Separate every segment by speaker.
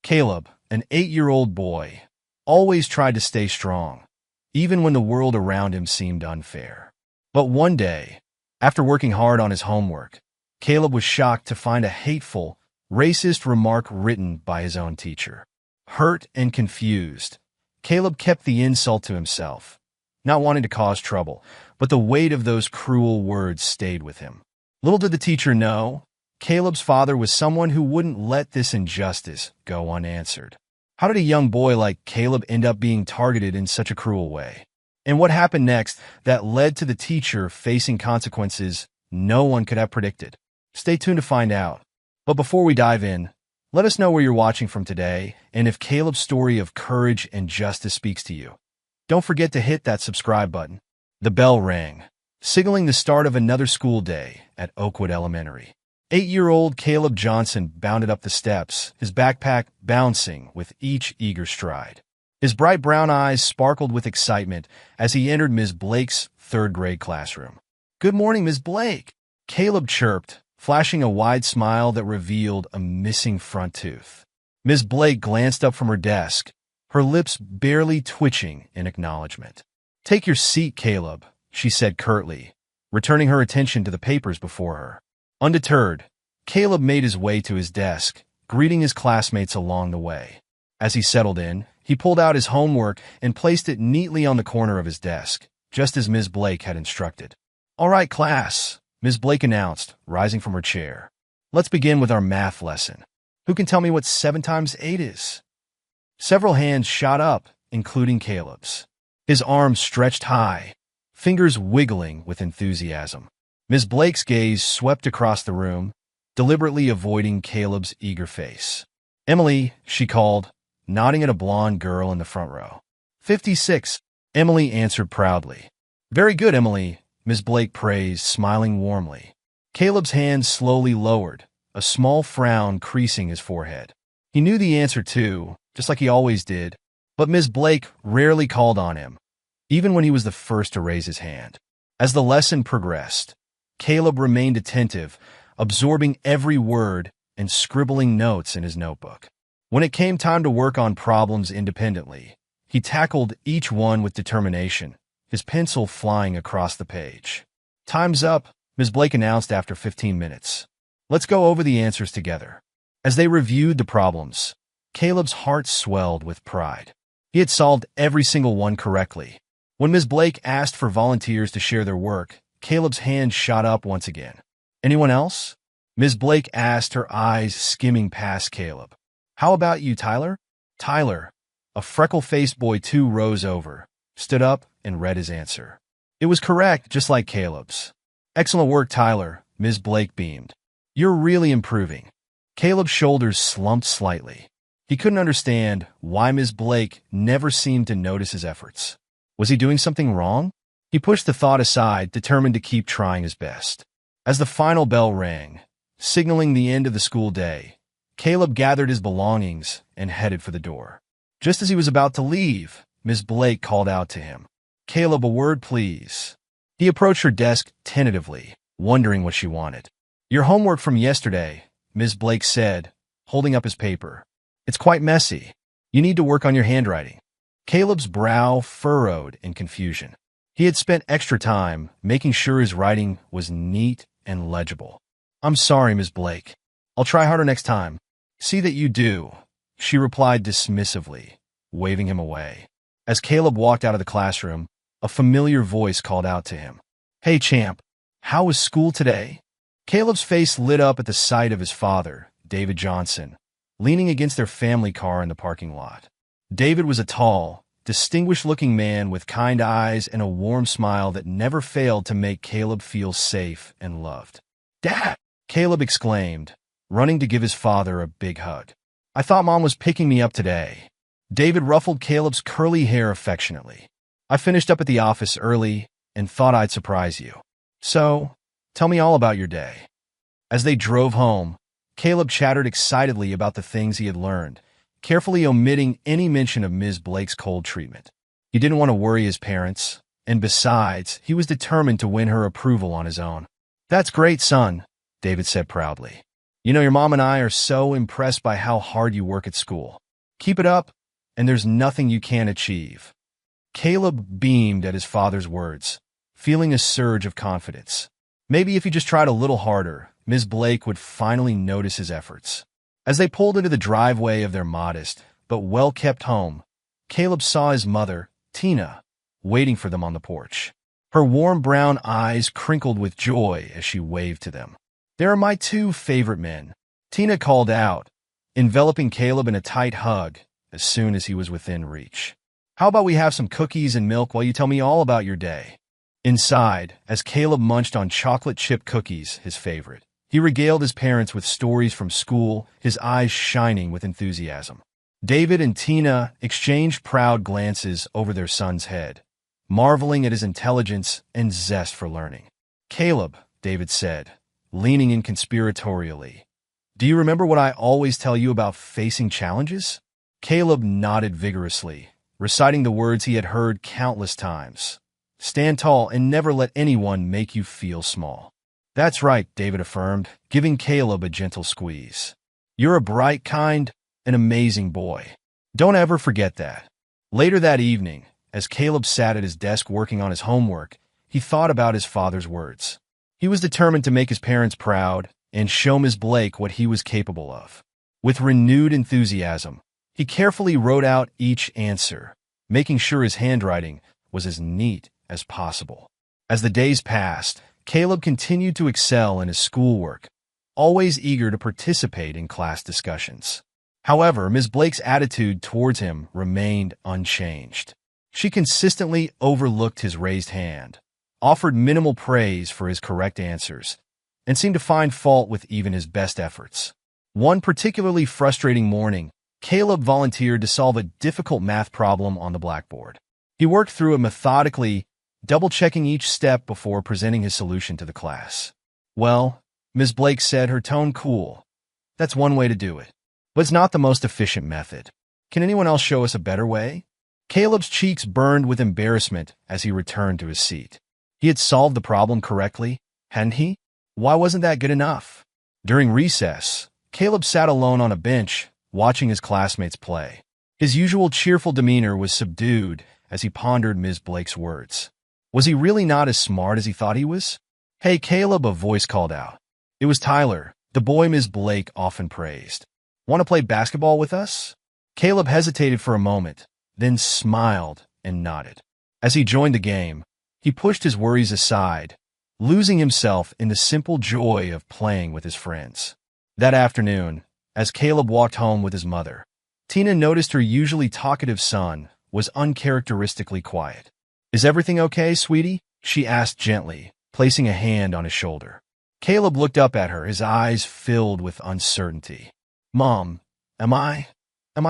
Speaker 1: Caleb, an 8-year-old boy, always tried to stay strong, even when the world around him seemed unfair. But one day, after working hard on his homework, Caleb was shocked to find a hateful, racist remark written by his own teacher. Hurt and confused, Caleb kept the insult to himself, not wanting to cause trouble, but the weight of those cruel words stayed with him. Little did the teacher know, Caleb's father was someone who wouldn't let this injustice go unanswered. How did a young boy like Caleb end up being targeted in such a cruel way? And what happened next that led to the teacher facing consequences no one could have predicted? Stay tuned to find out. But before we dive in, let us know where you're watching from today and if Caleb's story of courage and justice speaks to you. Don't forget to hit that subscribe button. The bell rang, signaling the start of another school day at Oakwood Elementary. 8-year-old Caleb Johnson bounded up the steps, his backpack bouncing with each eager stride. His bright brown eyes sparkled with excitement as he entered Ms. Blake's third-grade classroom. "Good morning, Ms. Blake," Caleb chirped, flashing a wide smile that revealed a missing front tooth. Ms. Blake glanced up from her desk, her lips barely twitching in acknowledgement. "Take your seat, Caleb," she said curtly, returning her attention to the papers before her. Undeterred, Caleb made his way to his desk, greeting his classmates along the way. As he settled in, he pulled out his homework and placed it neatly on the corner of his desk, just as Ms. Blake had instructed. "All right, class," Ms. Blake announced, rising from her chair. "Let's begin with our math lesson. Who can tell me what 7 times 8 is?" Several hands shot up, including Caleb's. His arms stretched high, fingers wiggling with enthusiasm. Ms. Blake's gaze swept across the room, deliberately avoiding Caleb's eager face. "Emily," she called, nodding at a blonde girl in the front row. 56, Emily answered proudly. "Very good, Emily," Ms. Blake praised, smiling warmly. Caleb's hands slowly lowered, a small frown creasing his forehead. He knew the answer too, just like he always did, but Ms. Blake rarely called on him, even when he was the first to raise his hand. As the lesson progressed, Caleb remained attentive, absorbing every word and scribbling notes in his notebook. When it came time to work on problems independently, he tackled each one with determination, his pencil flying across the page. "Time's up," Ms. Blake announced after 15 minutes. "Let's go over the answers together." As they reviewed the problems, Caleb's heart swelled with pride. He had solved every single one correctly. When Ms. Blake asked for volunteers to share their work, Caleb's hand shot up once again. "Anyone else?" Ms. Blake asked, her eyes skimming past Caleb. "How about you, Tyler?" Tyler, a freckle-faced boy 2 rows over, stood up and read his answer. It was correct, just like Caleb's. "Excellent work, Tyler," Ms. Blake beamed. "You're really improving." Caleb's shoulders slumped slightly. He couldn't understand why Ms. Blake never seemed to notice his efforts. Was he doing something wrong? He pushed the thought aside, determined to keep trying his best. As the final bell rang, signaling the end of the school day, Caleb gathered his belongings and headed for the door. Just as he was about to leave, Ms. Blake called out to him. "Caleb, a word, please." He approached her desk tentatively, wondering what she wanted. "Your homework from yesterday," Ms. Blake said, holding up his paper. "It's quite messy. You need to work on your handwriting." Caleb's brow furrowed in confusion. He had spent extra time making sure his writing was neat and legible. "I'm sorry, Ms. Blake. I'll try harder next time." "See that you do," she replied dismissively, waving him away. As Caleb walked out of the classroom, a familiar voice called out to him. "Hey, champ, how was school today?" Caleb's face lit up at the sight of his father, David Johnson, leaning against their family car in the parking lot. David was a tall, distinguished-looking man with kind eyes and a warm smile that never failed to make Caleb feel safe and loved. "Dad!" Caleb exclaimed, running to give his father a big hug. "I thought Mom was picking me up today." David ruffled Caleb's curly hair affectionately. "I finished up at the office early and thought I'd surprise you. So, tell me all about your day." As they drove home, Caleb chattered excitedly about the things he had learned, carefully omitting any mention of Ms. Blake's cold treatment. He didn't want to worry his parents, and besides, he was determined to win her approval on his own. "That's great, son," David said proudly. You know, your mom and I are so impressed by how hard you work at school. Keep it up, and there's nothing you can't achieve." Caleb beamed at his father's words, feeling a surge of confidence. Maybe if he just tried a little harder, Ms. Blake would finally notice his efforts. As they pulled into the driveway of their modest but well-kept home, Caleb saw his mother, Tina, waiting for them on the porch. Her warm brown eyes crinkled with joy as she waved to them. "They are my two favorite men," Tina called out, enveloping Caleb in a tight hug as soon as he was within reach. "How about we have some cookies and milk while you tell me all about your day?" Inside, as Caleb munched on chocolate chip cookies, his favorite, he regaled his parents with stories from school, his eyes shining with enthusiasm. David and Tina exchanged proud glances over their son's head, marveling at his intelligence and zest for learning. "Caleb," David said, leaning in conspiratorially, "do you remember what I always tell you about facing challenges?" Caleb nodded vigorously, reciting the words he had heard countless times. "Stand tall and never let anyone make you feel small." "That's right," David affirmed, giving Caleb a gentle squeeze. "You're a bright, kind, and amazing boy. Don't ever forget that." Later that evening, as Caleb sat at his desk working on his homework, he thought about his father's words. He was determined to make his parents proud and show Ms. Blake what he was capable of. With renewed enthusiasm, he carefully wrote out each answer, making sure his handwriting was as neat as possible. As the days passed, Caleb continued to excel in his schoolwork, always eager to participate in class discussions. However, Ms. Blake's attitude towards him remained unchanged. She consistently overlooked his raised hand, offered minimal praise for his correct answers, and seemed to find fault with even his best efforts. One particularly frustrating morning, Caleb volunteered to solve a difficult math problem on the blackboard. He worked through it methodically, double-checking each step before presenting his solution to the class. "Well," Ms. Blake said, her tone cool, "that's one way to do it. But it's not the most efficient method. Can anyone else show us a better way?" Caleb's cheeks burned with embarrassment as he returned to his seat. He had solved the problem correctly, hadn't he? Why wasn't that good enough? During recess, Caleb sat alone on a bench, watching his classmates play. His usual cheerful demeanor was subdued as he pondered Ms. Blake's words. Was he really not as smart as he thought he was? "Hey, Caleb," a voice called out. It was Tyler, the boy Ms. Blake often praised. "Want to play basketball with us?" Caleb hesitated for a moment, then smiled and nodded. As he joined the game, he pushed his worries aside, losing himself in the simple joy of playing with his friends. That afternoon, as Caleb walked home with his mother, Tina noticed her usually talkative son was uncharacteristically quiet. "Is everything okay, sweetie?" she asked gently, placing a hand on his shoulder. Caleb looked up at her, his eyes filled with uncertainty. "Mom, am I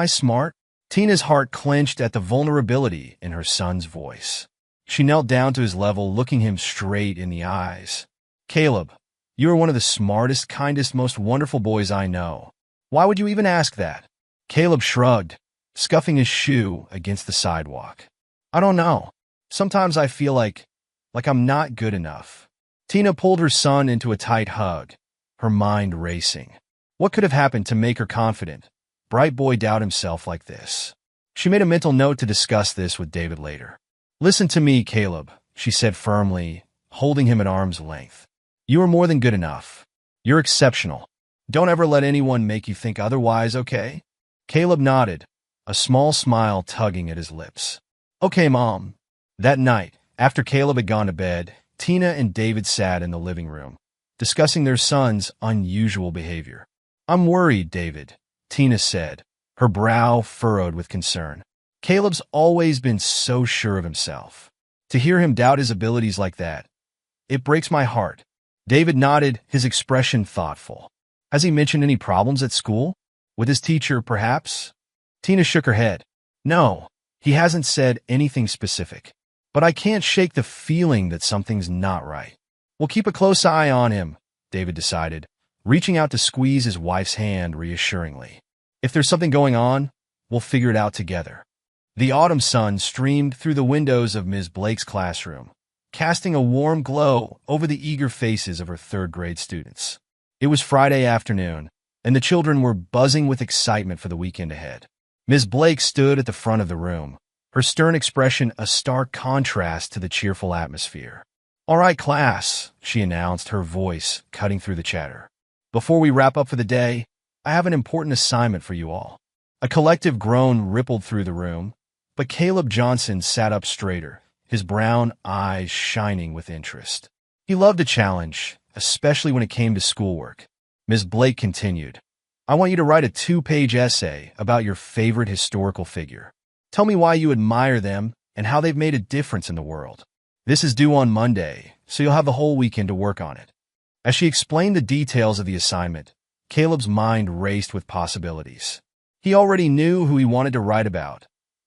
Speaker 1: smart?" Tina's heart clenched at the vulnerability in her son's voice. She knelt down to his level, looking him straight in the eyes. "Caleb, you are one of the smartest, kindest, most wonderful boys I know. Why would you even ask that?" Caleb shrugged, scuffing his shoe against the sidewalk. "I don't know. Sometimes I feel like I'm not good enough." Tina pulled her son into a tight hug, her mind racing. What could have happened to make her confident, bright boy doubt himself like this? She made a mental note to discuss this with David later. "Listen to me, Caleb," she said firmly, holding him at arm's length. "You are more than good enough. You're exceptional. Don't ever let anyone make you think otherwise, okay?" Caleb nodded, a small smile tugging at his lips. "Okay, Mom." That night, after Caleb had gone to bed, Tina and David sat in the living room, discussing their son's unusual behavior. "I'm worried, David," Tina said, her brow furrowed with concern. "Caleb's always been so sure of himself. To hear him doubt his abilities like that, it breaks my heart." David nodded, his expression thoughtful. "Has he mentioned any problems at school? With his teacher, perhaps?" Tina shook her head. "No, he hasn't said anything specific. But I can't shake the feeling that something's not right." "We'll keep a close eye on him," David decided, reaching out to squeeze his wife's hand reassuringly. "If there's something going on, we'll figure it out together." The autumn sun streamed through the windows of Ms. Blake's classroom, casting a warm glow over the eager faces of her third-grade students. It was Friday afternoon, and the children were buzzing with excitement for the weekend ahead. Ms. Blake stood at the front of the room, her stern expression a stark contrast to the cheerful atmosphere. "All right, class," she announced, her voice cutting through the chatter. "Before we wrap up for the day, I have an important assignment for you all." A collective groan rippled through the room, but Caleb Johnson sat up straighter, his brown eyes shining with interest. He loved a challenge, especially when it came to schoolwork. Ms. Blake continued, "I want you to write a 2-page essay about your favorite historical figure. Tell me why you admire them and how they've made a difference in the world. This is due on Monday, so you'll have the whole weekend to work on it." As she explained the details of the assignment, Caleb's mind raced with possibilities. He already knew who he wanted to write about: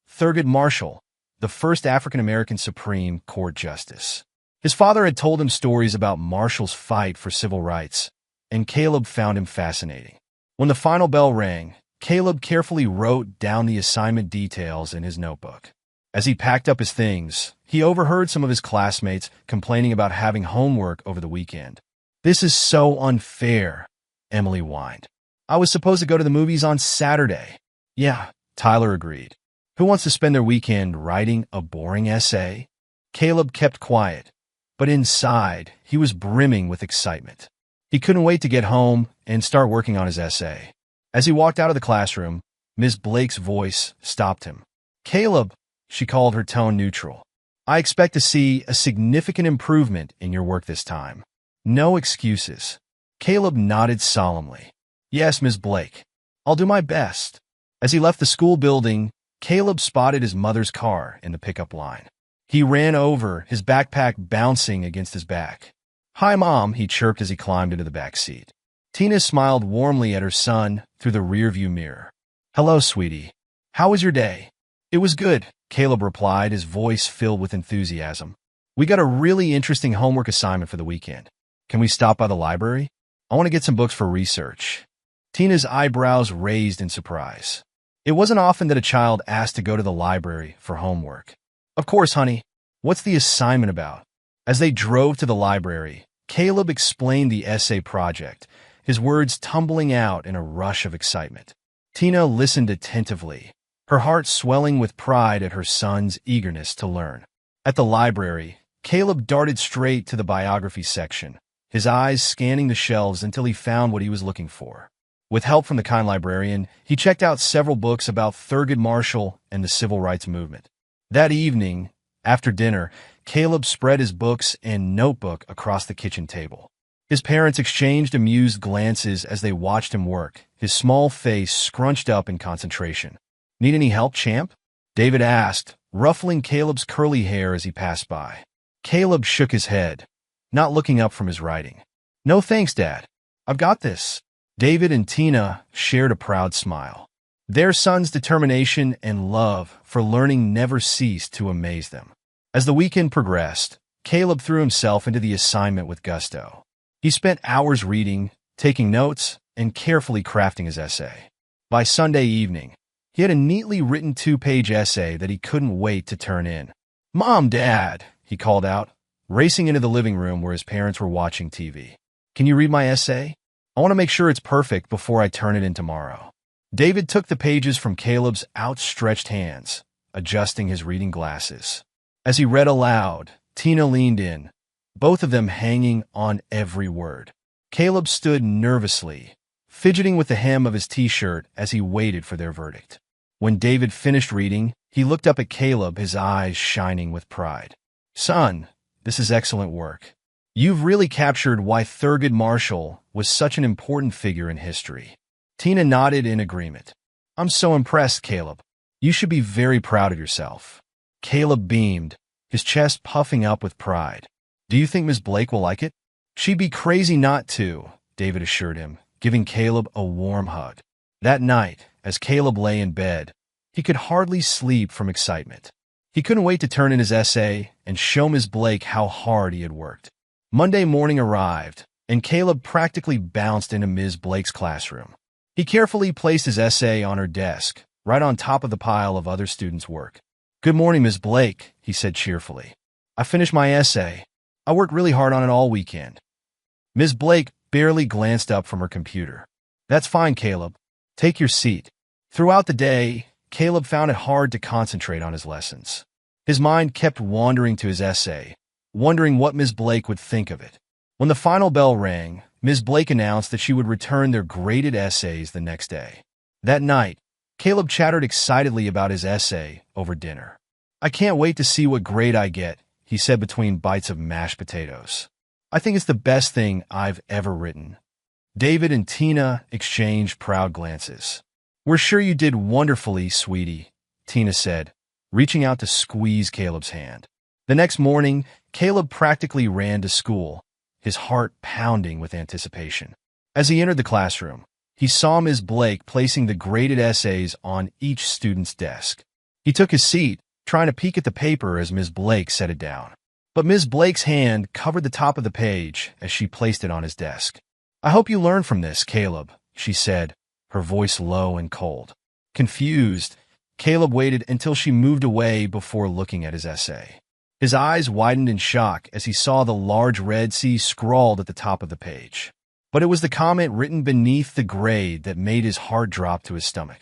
Speaker 1: Thurgood Marshall, the first African-American Supreme Court Justice. His father had told him stories about Marshall's fight for civil rights, and Caleb found him fascinating. When the final bell rang, Caleb carefully wrote down the assignment details in his notebook. As he packed up his things, he overheard some of his classmates complaining about having homework over the weekend. "This is so unfair," Emily whined. "I was supposed to go to the movies on Saturday." "Yeah," Tyler agreed. "Who wants to spend their weekend writing a boring essay?" Caleb kept quiet, but inside, he was brimming with excitement. He couldn't wait to get home and start working on his essay. As he walked out of the classroom, Ms. Blake's voice stopped him. "Caleb," she called, her tone neutral, "I expect to see a significant improvement in your work this time. No excuses." Caleb nodded solemnly. "Yes, Ms. Blake. I'll do my best." As he left the school building, Caleb spotted his mother's car in the pickup line. He ran over, his backpack bouncing against his back. "Hi, Mom," he chirped as he climbed into the back seat. Tina smiled warmly at her son through the rearview mirror. "Hello, sweetie. How was your day?" "It was good," Caleb replied, his voice filled with enthusiasm. "We got a really interesting homework assignment for the weekend. Can we stop by the library? I want to get some books for research." Tina's eyebrows raised in surprise. It wasn't often that a child asked to go to the library for homework. "Of course, honey. What's the assignment about?" As they drove to the library, Caleb explained the essay project, his words tumbling out in a rush of excitement. Tina listened attentively, her heart swelling with pride at her son's eagerness to learn. At the library, Caleb darted straight to the biography section, his eyes scanning the shelves until he found what he was looking for. With help from the kind librarian, he checked out several books about Thurgood Marshall and the civil rights movement. That evening, after dinner, Caleb spread his books and notebook across the kitchen table. His parents exchanged amused glances as they watched him work, his small face scrunched up in concentration. "Need any help, champ?" David asked, ruffling Caleb's curly hair as he passed by. Caleb shook his head, not looking up from his writing. "No thanks, Dad. I've got this." David and Tina shared a proud smile. Their son's determination and love for learning never ceased to amaze them. As the weekend progressed, Caleb threw himself into the assignment with gusto. He spent hours reading, taking notes, and carefully crafting his essay. By Sunday evening, he had a neatly written 2-page essay that he couldn't wait to turn in. "Mom, Dad," he called out, racing into the living room where his parents were watching TV. "Can you read my essay? I want to make sure it's perfect before I turn it in tomorrow." David took the pages from Caleb's outstretched hands, adjusting his reading glasses. As he read aloud, Tina leaned in, both of them hanging on every word. Caleb stood nervously, fidgeting with the hem of his t-shirt as he waited for their verdict. When David finished reading, he looked up at Caleb, his eyes shining with pride. "Son, this is excellent work. You've really captured why Thurgood Marshall was such an important figure in history." Tina nodded in agreement. "I'm so impressed, Caleb. You should be very proud of yourself." Caleb beamed, his chest puffing up with pride. "Do you think Miss Blake will like it?" "She'd be crazy not to," David assured him, giving Caleb a warm hug. That night, as Caleb lay in bed, he could hardly sleep from excitement. He couldn't wait to turn in his essay and show Miss Blake how hard he had worked. Monday morning arrived, and Caleb practically bounced into Ms. Blake's classroom. He carefully placed his essay on her desk, right on top of the pile of other students' work. "Good morning, Ms. Blake," he said cheerfully. "I finished my essay. I worked really hard on it all weekend." Ms. Blake barely glanced up from her computer. That's fine, Caleb. Take your seat. Throughout the day, Caleb found it hard to concentrate on his lessons. His mind kept wandering to his essay, wondering what Ms. Blake would think of it. When the final bell rang, Ms. Blake announced that she would return their graded essays the next day. That night, Caleb chattered excitedly about his essay over dinner. "I can't wait to see what grade I get," he said between bites of mashed potatoes. "I think it's the best thing I've ever written." David and Tina exchanged proud glances. "We're sure you did wonderfully, sweetie," Tina said, reaching out to squeeze Caleb's hand. The next morning, Caleb practically ran to school, his heart pounding with anticipation. As he entered the classroom, he saw Ms. Blake placing the graded essays on each student's desk. He took his seat, trying to peek at the paper as Ms. Blake set it down. But Ms. Blake's hand covered the top of the page as she placed it on his desk. "I hope you learn from this, Caleb," she said, her voice low and cold. Confused, Caleb waited until she moved away before looking at his essay. His eyes widened in shock as he saw the large red C scrawled at the top of the page. But it was the comment written beneath the grade that made his heart drop to his stomach.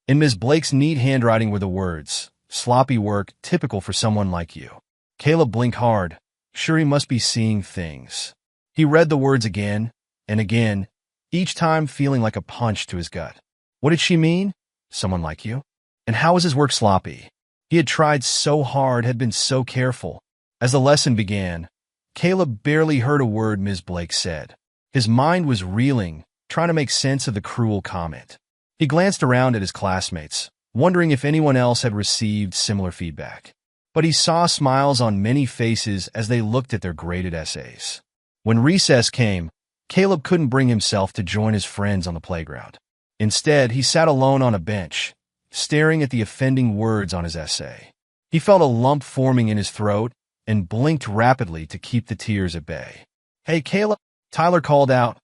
Speaker 1: In Ms. Blake's neat handwriting were the words, "Sloppy work, typical for someone like you." Caleb blinked hard, sure he must be seeing things. He read the words again and again, each time feeling like a punch to his gut. What did she mean? Someone like you? And how was his work sloppy? He had tried so hard, had been so careful. As the lesson began, Caleb barely heard a word Ms. Blake said. His mind was reeling, trying to make sense of the cruel comment. He glanced around at his classmates, wondering if anyone else had received similar feedback. But he saw smiles on many faces as they looked at their graded essays. When recess came, Caleb couldn't bring himself to join his friends on the playground. Instead, he sat alone on a bench, staring at the offending words on his essay. He felt a lump forming in his throat and blinked rapidly to keep the tears at bay. "Hey, Caleb," Tyler called out,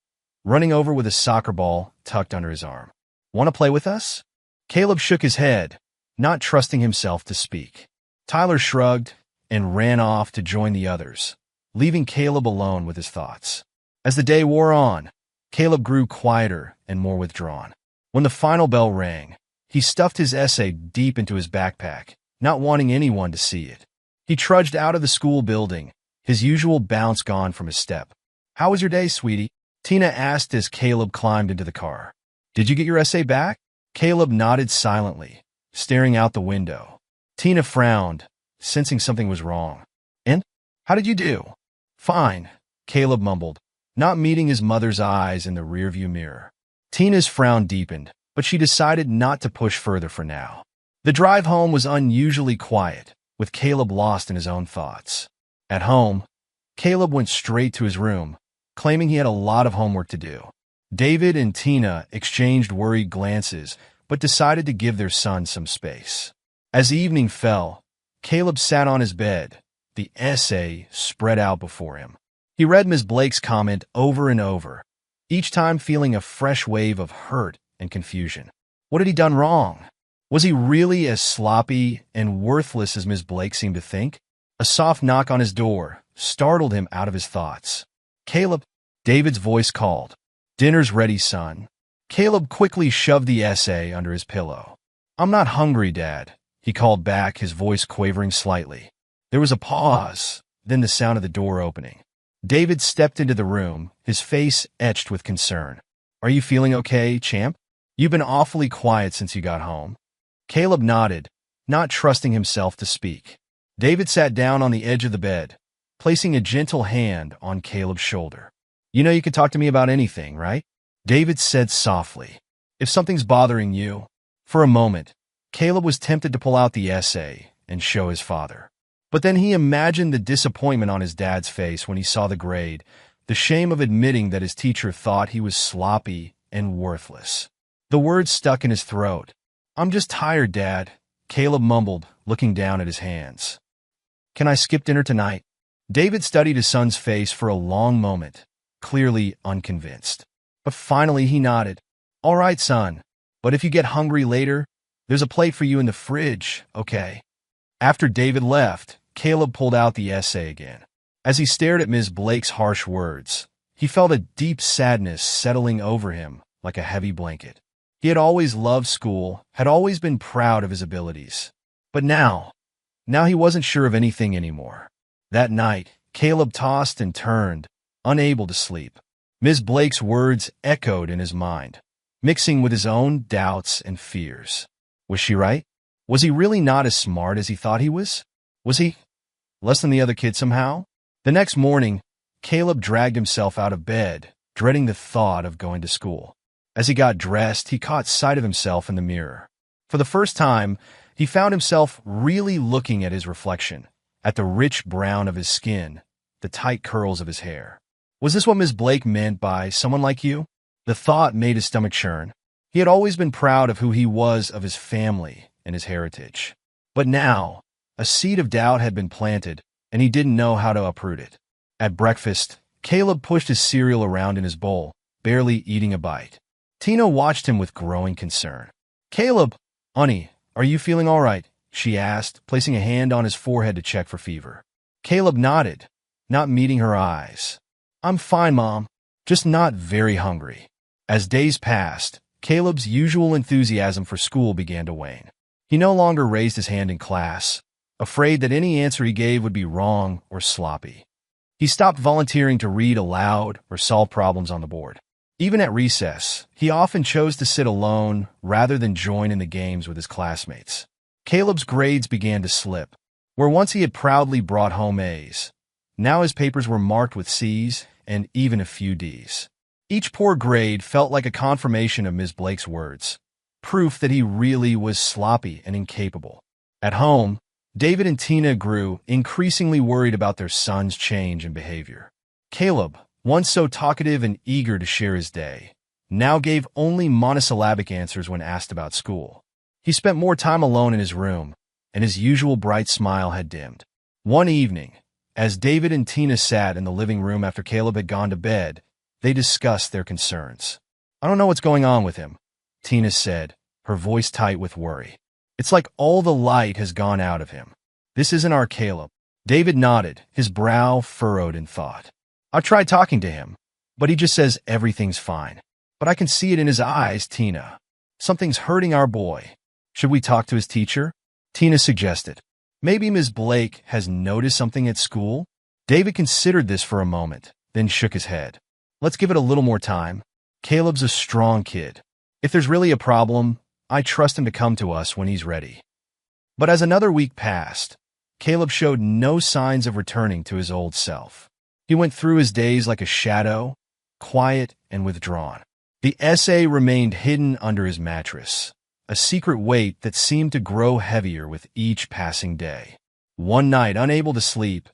Speaker 1: running over with a soccer ball tucked under his arm. "Want to play with us?" Caleb shook his head, not trusting himself to speak. Tyler shrugged and ran off to join the others, leaving Caleb alone with his thoughts. As the day wore on, Caleb grew quieter and more withdrawn. When the final bell rang, he stuffed his essay deep into his backpack, not wanting anyone to see it. He trudged out of the school building, his usual bounce gone from his step. "How was your day, sweetie?" Tina asked as Caleb climbed into the car. "Did you get your essay back?" Caleb nodded silently, staring out the window. Tina frowned, sensing something was wrong. "And? How did you do?" "Fine," Caleb mumbled, not meeting his mother's eyes in the rearview mirror. Tina's frown deepened, but she decided not to push further for now. The drive home was unusually quiet, with Caleb lost in his own thoughts. At home, Caleb went straight to his room, claiming he had a lot of homework to do. David and Tina exchanged worried glances, but decided to give their son some space. As evening fell, Caleb sat on his bed, the essay spread out before him. He read Ms. Blake's comment over and over, each time feeling a fresh wave of hurt and confusion. What had he done wrong? Was he really as sloppy and worthless as Ms. Blake seemed to think? A soft knock on his door startled him out of his thoughts. "Caleb," David's voice called. "Dinner's ready, son." Caleb quickly shoved the essay under his pillow. "I'm not hungry, Dad," he called back, his voice quavering slightly. There was a pause, then the sound of the door opening. David stepped into the room, his face etched with concern. "Are you feeling okay, champ? You've been awfully quiet since you got home." Caleb nodded, not trusting himself to speak. David sat down on the edge of the bed, placing a gentle hand on Caleb's shoulder. "You know you can talk to me about anything, right?" David said softly. "If something's bothering you." For a moment, Caleb was tempted to pull out the essay and show his father. But then he imagined the disappointment on his dad's face when he saw the grade, the shame of admitting that his teacher thought he was sloppy and worthless. The words stuck in his throat. "I'm just tired, Dad," Caleb mumbled, looking down at his hands. "Can I skip dinner tonight?" David studied his son's face for a long moment, clearly unconvinced. But finally he nodded. "All right, son, but if you get hungry later, there's a plate for you in the fridge, okay?" After David left, Caleb pulled out the essay again. As he stared at Ms. Blake's harsh words, he felt a deep sadness settling over him, like a heavy blanket. He had always loved school, had always been proud of his abilities. But now he wasn't sure of anything anymore. That night, Caleb tossed and turned, unable to sleep. Ms. Blake's words echoed in his mind, mixing with his own doubts and fears. Was she right? Was he really not as smart as he thought he was? Was he less than the other kids somehow? The next morning, Caleb dragged himself out of bed, dreading the thought of going to school. As he got dressed, he caught sight of himself in the mirror. For the first time, he found himself really looking at his reflection, at the rich brown of his skin, the tight curls of his hair. Was this what Ms. Blake meant by someone like you? The thought made his stomach churn. He had always been proud of who he was, of his family and his heritage. But now, a seed of doubt had been planted, and he didn't know how to uproot it. At breakfast, Caleb pushed his cereal around in his bowl, barely eating a bite. Tina watched him with growing concern. "Caleb, honey, are you feeling all right?" she asked, placing a hand on his forehead to check for fever. Caleb nodded, not meeting her eyes. "I'm fine, Mom, just not very hungry." As days passed, Caleb's usual enthusiasm for school began to wane. He no longer raised his hand in class, afraid that any answer he gave would be wrong or sloppy. He stopped volunteering to read aloud or solve problems on the board. Even at recess, he often chose to sit alone rather than join in the games with his classmates. Caleb's grades began to slip. Where once he had proudly brought home A's, now his papers were marked with C's and even a few D's. Each poor grade felt like a confirmation of Ms. Blake's words, proof that he really was sloppy and incapable. At home, David and Tina grew increasingly worried about their son's change in behavior. Caleb, once so talkative and eager to share his day, now gave only monosyllabic answers when asked about school. He spent more time alone in his room, and his usual bright smile had dimmed. One evening, as David and Tina sat in the living room after Caleb had gone to bed, they discussed their concerns. "I don't know what's going on with him," Tina said, her voice tight with worry. "It's like all the light has gone out of him. This isn't our Caleb." David nodded, his brow furrowed in thought. "I tried talking to him, but he just says everything's fine. But I can see it in his eyes, Tina. Something's hurting our boy. Should we talk to his teacher?" Tina suggested. "Maybe Ms. Blake has noticed something at school?" David considered this for a moment, then shook his head. "Let's give it a little more time. Caleb's a strong kid. If there's really a problem, I trust him to come to us when he's ready." But as another week passed, Caleb showed no signs of returning to his old self. He went through his days like a shadow, quiet and withdrawn. The essay remained hidden under his mattress, a secret weight that seemed to grow heavier with each passing day. One night, unable to sleep,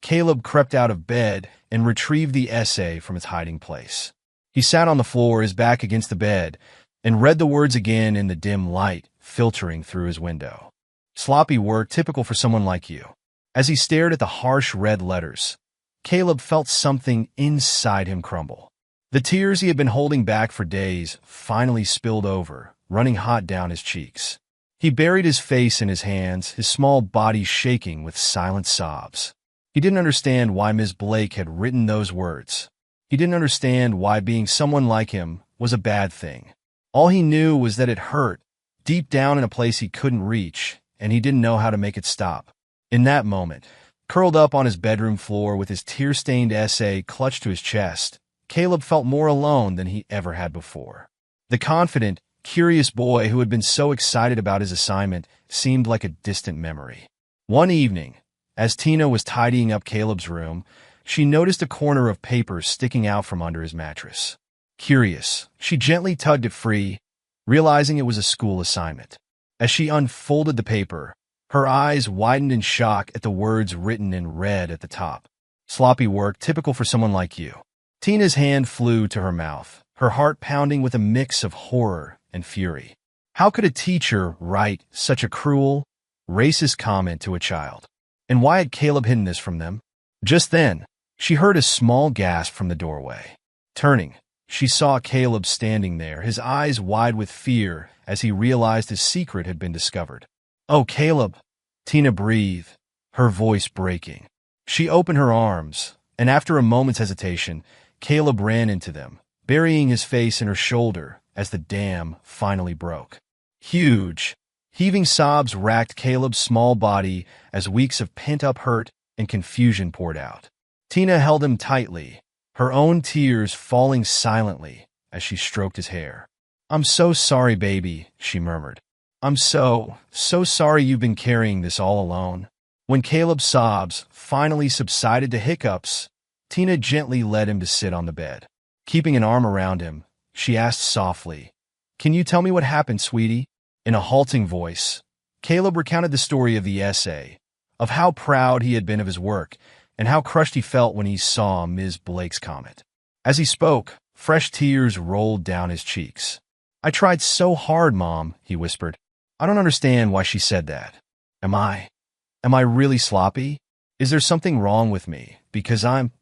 Speaker 1: Caleb crept out of bed and retrieved the essay from its hiding place. He sat on the floor, his back against the bed, and read the words again in the dim light filtering through his window. "Sloppy work, typical for someone like you." As he stared at the harsh red letters, Caleb felt something inside him crumble. The tears he had been holding back for days finally spilled over, running hot down his cheeks. He buried his face in his hands, his small body shaking with silent sobs. He didn't understand why Ms. Blake had written those words. He didn't understand why being someone like him was a bad thing. All he knew was that it hurt, deep down in a place he couldn't reach, and he didn't know how to make it stop. In that moment, curled up on his bedroom floor with his tear-stained essay clutched to his chest, Caleb felt more alone than he ever had before. The confident, curious boy who had been so excited about his assignment seemed like a distant memory. One evening, as Tina was tidying up Caleb's room, she noticed a corner of paper sticking out from under his mattress. Curious, she gently tugged it free, realizing it was a school assignment. As she unfolded the paper, her eyes widened in shock at the words written in red at the top. "Sloppy work, typical for someone like you." Tina's hand flew to her mouth, her heart pounding with a mix of horror and fury. How could a teacher write such a cruel, racist comment to a child? And why had Caleb hidden this from them? Just then, she heard a small gasp from the doorway. Turning, she saw Caleb standing there, his eyes wide with fear as he realized his secret had been discovered. "Oh, Caleb," Tina breathed, her voice breaking. She opened her arms, and after a moment's hesitation, Caleb ran into them, burying his face in her shoulder, as the dam finally broke. Huge, heaving sobs racked Caleb's small body as weeks of pent-up hurt and confusion poured out. Tina held him tightly, her own tears falling silently as she stroked his hair. "I'm so sorry, baby," she murmured. "I'm so sorry you've been carrying this all alone." When Caleb's sobs finally subsided to hiccups, Tina gently led him to sit on the bed. Keeping an arm around him, she asked softly, "Can you tell me what happened, sweetie?" In a halting voice, Caleb recounted the story of the essay, of how proud he had been of his work, and how crushed he felt when he saw Ms. Blake's comment. As he spoke, fresh tears rolled down his cheeks. "I tried so hard, Mom," he whispered. "I don't understand why she said that. Am I really sloppy? Is there something wrong with me? Because I'm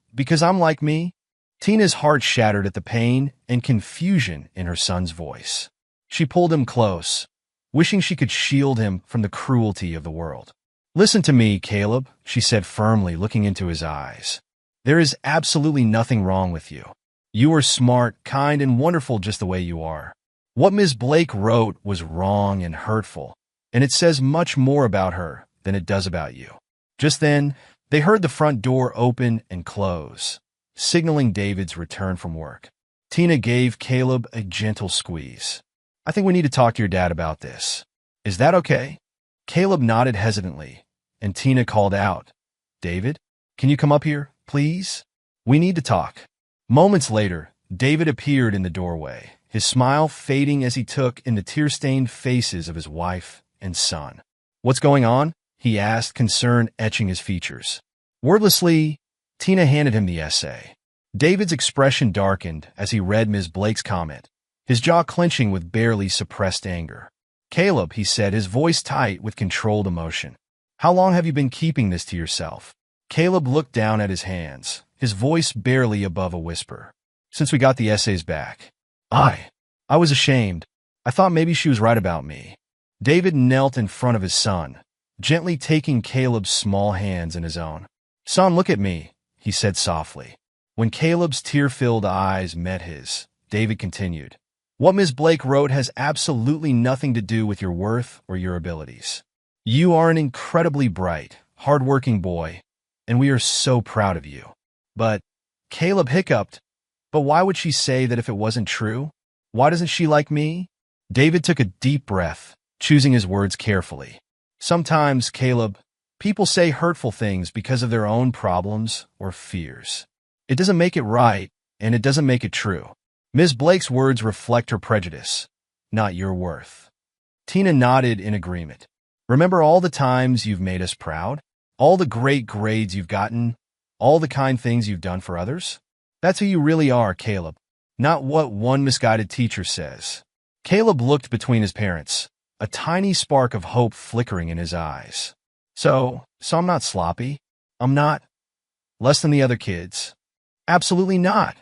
Speaker 1: like me?" Tina's heart shattered at the pain and confusion in her son's voice. She pulled him close, wishing she could shield him from the cruelty of the world. "Listen to me, Caleb," she said firmly, looking into his eyes. "There is absolutely nothing wrong with you. You are smart, kind, and wonderful just the way you are. What Ms. Blake wrote was wrong and hurtful, and it says much more about her than it does about you." Just then, they heard the front door open and close, signaling David's return from work. Tina gave Caleb a gentle squeeze. "I think we need to talk to your dad about this. Is that okay?" Caleb nodded hesitantly, and Tina called out, "David, can you come up here, please? We need to talk." Moments later, David appeared in the doorway, his smile fading as he took in the tear-stained faces of his wife and son. "What's going on?" he asked, concern etching his features. Wordlessly, Tina handed him the essay. David's expression darkened as he read Ms. Blake's comment, his jaw clenching with barely suppressed anger. "Caleb," he said, his voice tight with controlled emotion, "how long have you been keeping this to yourself?" Caleb looked down at his hands, his voice barely above a whisper. "Since we got the essays back. I was ashamed. I thought maybe she was right about me." David knelt in front of his son, gently taking Caleb's small hands in his own. "Son, look at me," he said softly. When Caleb's tear-filled eyes met his, David continued, "What Ms. Blake wrote has absolutely nothing to do with your worth or your abilities. You are an incredibly bright, hard-working boy, and we are so proud of you." "But," Caleb hiccuped, "but why would she say that if it wasn't true? Why doesn't she like me?" David took a deep breath, choosing his words carefully. "Sometimes, Caleb, people say hurtful things because of their own problems or fears. It doesn't make it right, and it doesn't make it true. Ms. Blake's words reflect her prejudice, not your worth." Tina nodded in agreement. "Remember all the times you've made us proud? All the great grades you've gotten? All the kind things you've done for others? That's who you really are, Caleb, not what one misguided teacher says." Caleb looked between his parents, a tiny spark of hope flickering in his eyes. So I'm not sloppy? I'm not less than the other kids?" "Absolutely not,"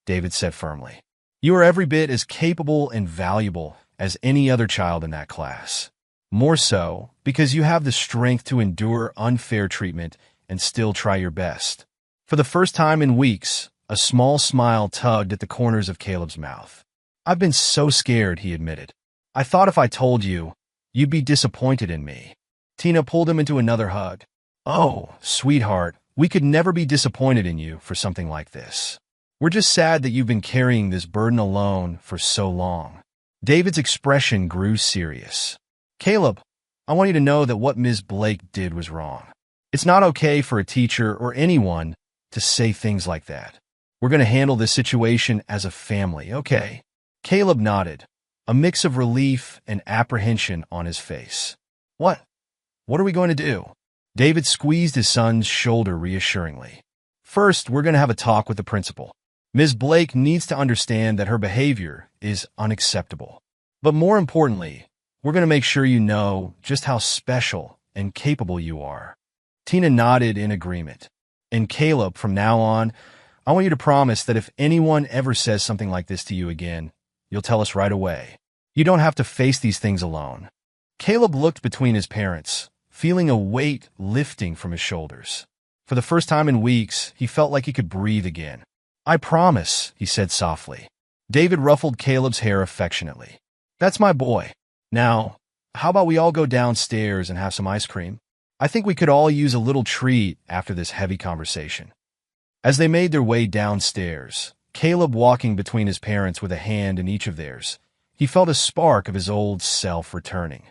Speaker 1: David said firmly. "You are every bit as capable and valuable as any other child in that class. More so, because you have the strength to endure unfair treatment and still try your best." For the first time in weeks, a small smile tugged at the corners of Caleb's mouth. "I've been so scared," he admitted. "I thought if I told you, you'd be disappointed in me." Tina pulled him into another hug. "Oh, sweetheart, we could never be disappointed in you for something like this. We're just sad that you've been carrying this burden alone for so long." David's expression grew serious. "Caleb, I want you to know that what Ms. Blake did was wrong. It's not okay for a teacher or anyone to say things like that. We're going to handle this situation as a family, okay?" Caleb nodded, a mix of relief and apprehension on his face. What are we going to do?" David squeezed his son's shoulder reassuringly. "First, we're going to have a talk with the principal. Ms. Blake needs to understand that her behavior is unacceptable. But more importantly, we're going to make sure you know just how special and capable you are." Tina nodded in agreement. "And Caleb, from now on, I want you to promise that if anyone ever says something like this to you again, you'll tell us right away. You don't have to face these things alone." Caleb looked between his parents, feeling a weight lifting from his shoulders. For the first time in weeks, he felt like he could breathe again. "I promise," he said softly. David ruffled Caleb's hair affectionately. That's my boy. Now, how about we all go downstairs and have some ice cream? I think we could all use a little treat after this heavy conversation. As they made their way downstairs, Caleb walking between his parents with a hand in each of theirs, he felt a spark of his old self returning.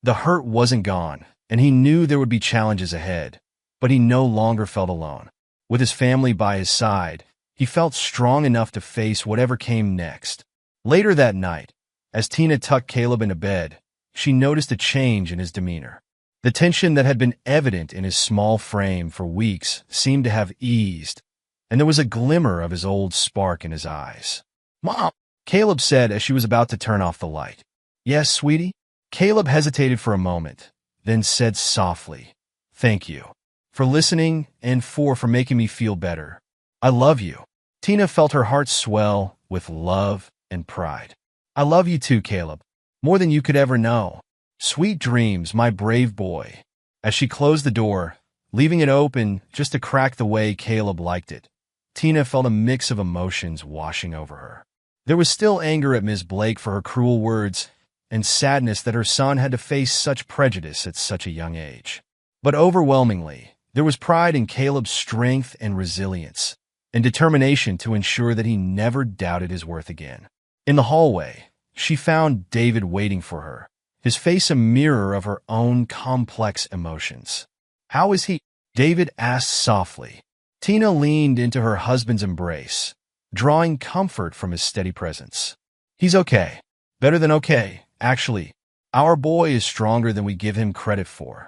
Speaker 1: The hurt wasn't gone, and he knew there would be challenges ahead, but he no longer felt alone. With his family by his side, he felt strong enough to face whatever came next. Later that night, as Tina tucked Caleb into bed, she noticed a change in his demeanor. The tension that had been evident in his small frame for weeks seemed to have eased, and there was a glimmer of his old spark in his eyes. "Mom," Caleb said as she was about to turn off the light. "Yes, sweetie?" Caleb hesitated for a moment, then said softly, "Thank you for listening and for making me feel better. I love you." Tina felt her heart swell with love and pride. "I love you too, Caleb, more than you could ever know. Sweet dreams, my brave boy." As she closed the door, leaving it open just to crack the way Caleb liked it, Tina felt a mix of emotions washing over her. There was still anger at Ms. Blake for her cruel words and sadness that her son had to face such prejudice at such a young age. But overwhelmingly, there was pride in Caleb's strength and resilience, and determination to ensure that he never doubted his worth again. In the hallway, she found David waiting for her, his face a mirror of her own complex emotions. "How is he?" David asked softly. Tina leaned into her husband's embrace, drawing comfort from his steady presence. "He's okay. Better than okay, actually. Our boy is stronger than we give him credit for."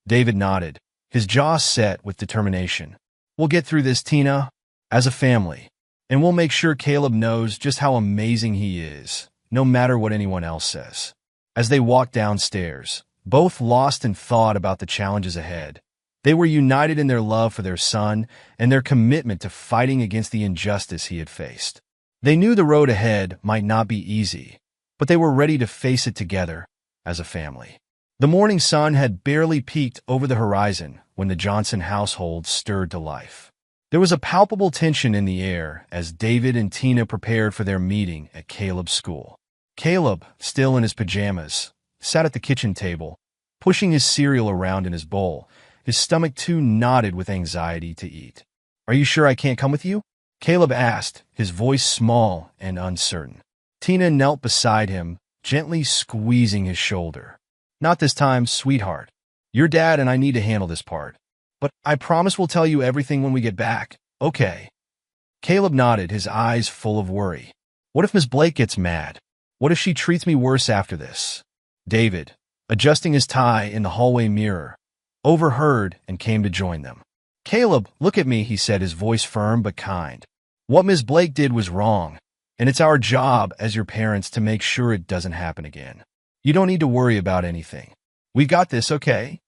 Speaker 1: David nodded, his jaw set with determination. "We'll get through this, Tina, as a family, and we'll make sure Caleb knows just how amazing he is, no matter what anyone else says." As they walked downstairs, both lost in thought about the challenges ahead, they were united in their love for their son and their commitment to fighting against the injustice he had faced. They knew the road ahead might not be easy, but they were ready to face it together as a family. The morning sun had barely peeked over the horizon when the Johnson household stirred to life. There was a palpable tension in the air as David and Tina prepared for their meeting at Caleb's school. Caleb, still in his pajamas, sat at the kitchen table, pushing his cereal around in his bowl, his stomach too knotted with anxiety to eat. "Are you sure I can't come with you?" Caleb asked, his voice small and uncertain. Tina knelt beside him, gently squeezing his shoulder. "Not this time, sweetheart. Your dad and I need to handle this part. But I promise we'll tell you everything when we get back, okay?" Caleb nodded, his eyes full of worry. "What if Miss Blake gets mad? What if she treats me worse after this?" David, adjusting his tie in the hallway mirror, overheard and came to join them. "Caleb, look at me," he said, his voice firm but kind. "What Miss Blake did was wrong, and it's our job as your parents to make sure it doesn't happen again. You don't need to worry about anything. We got this, okay?"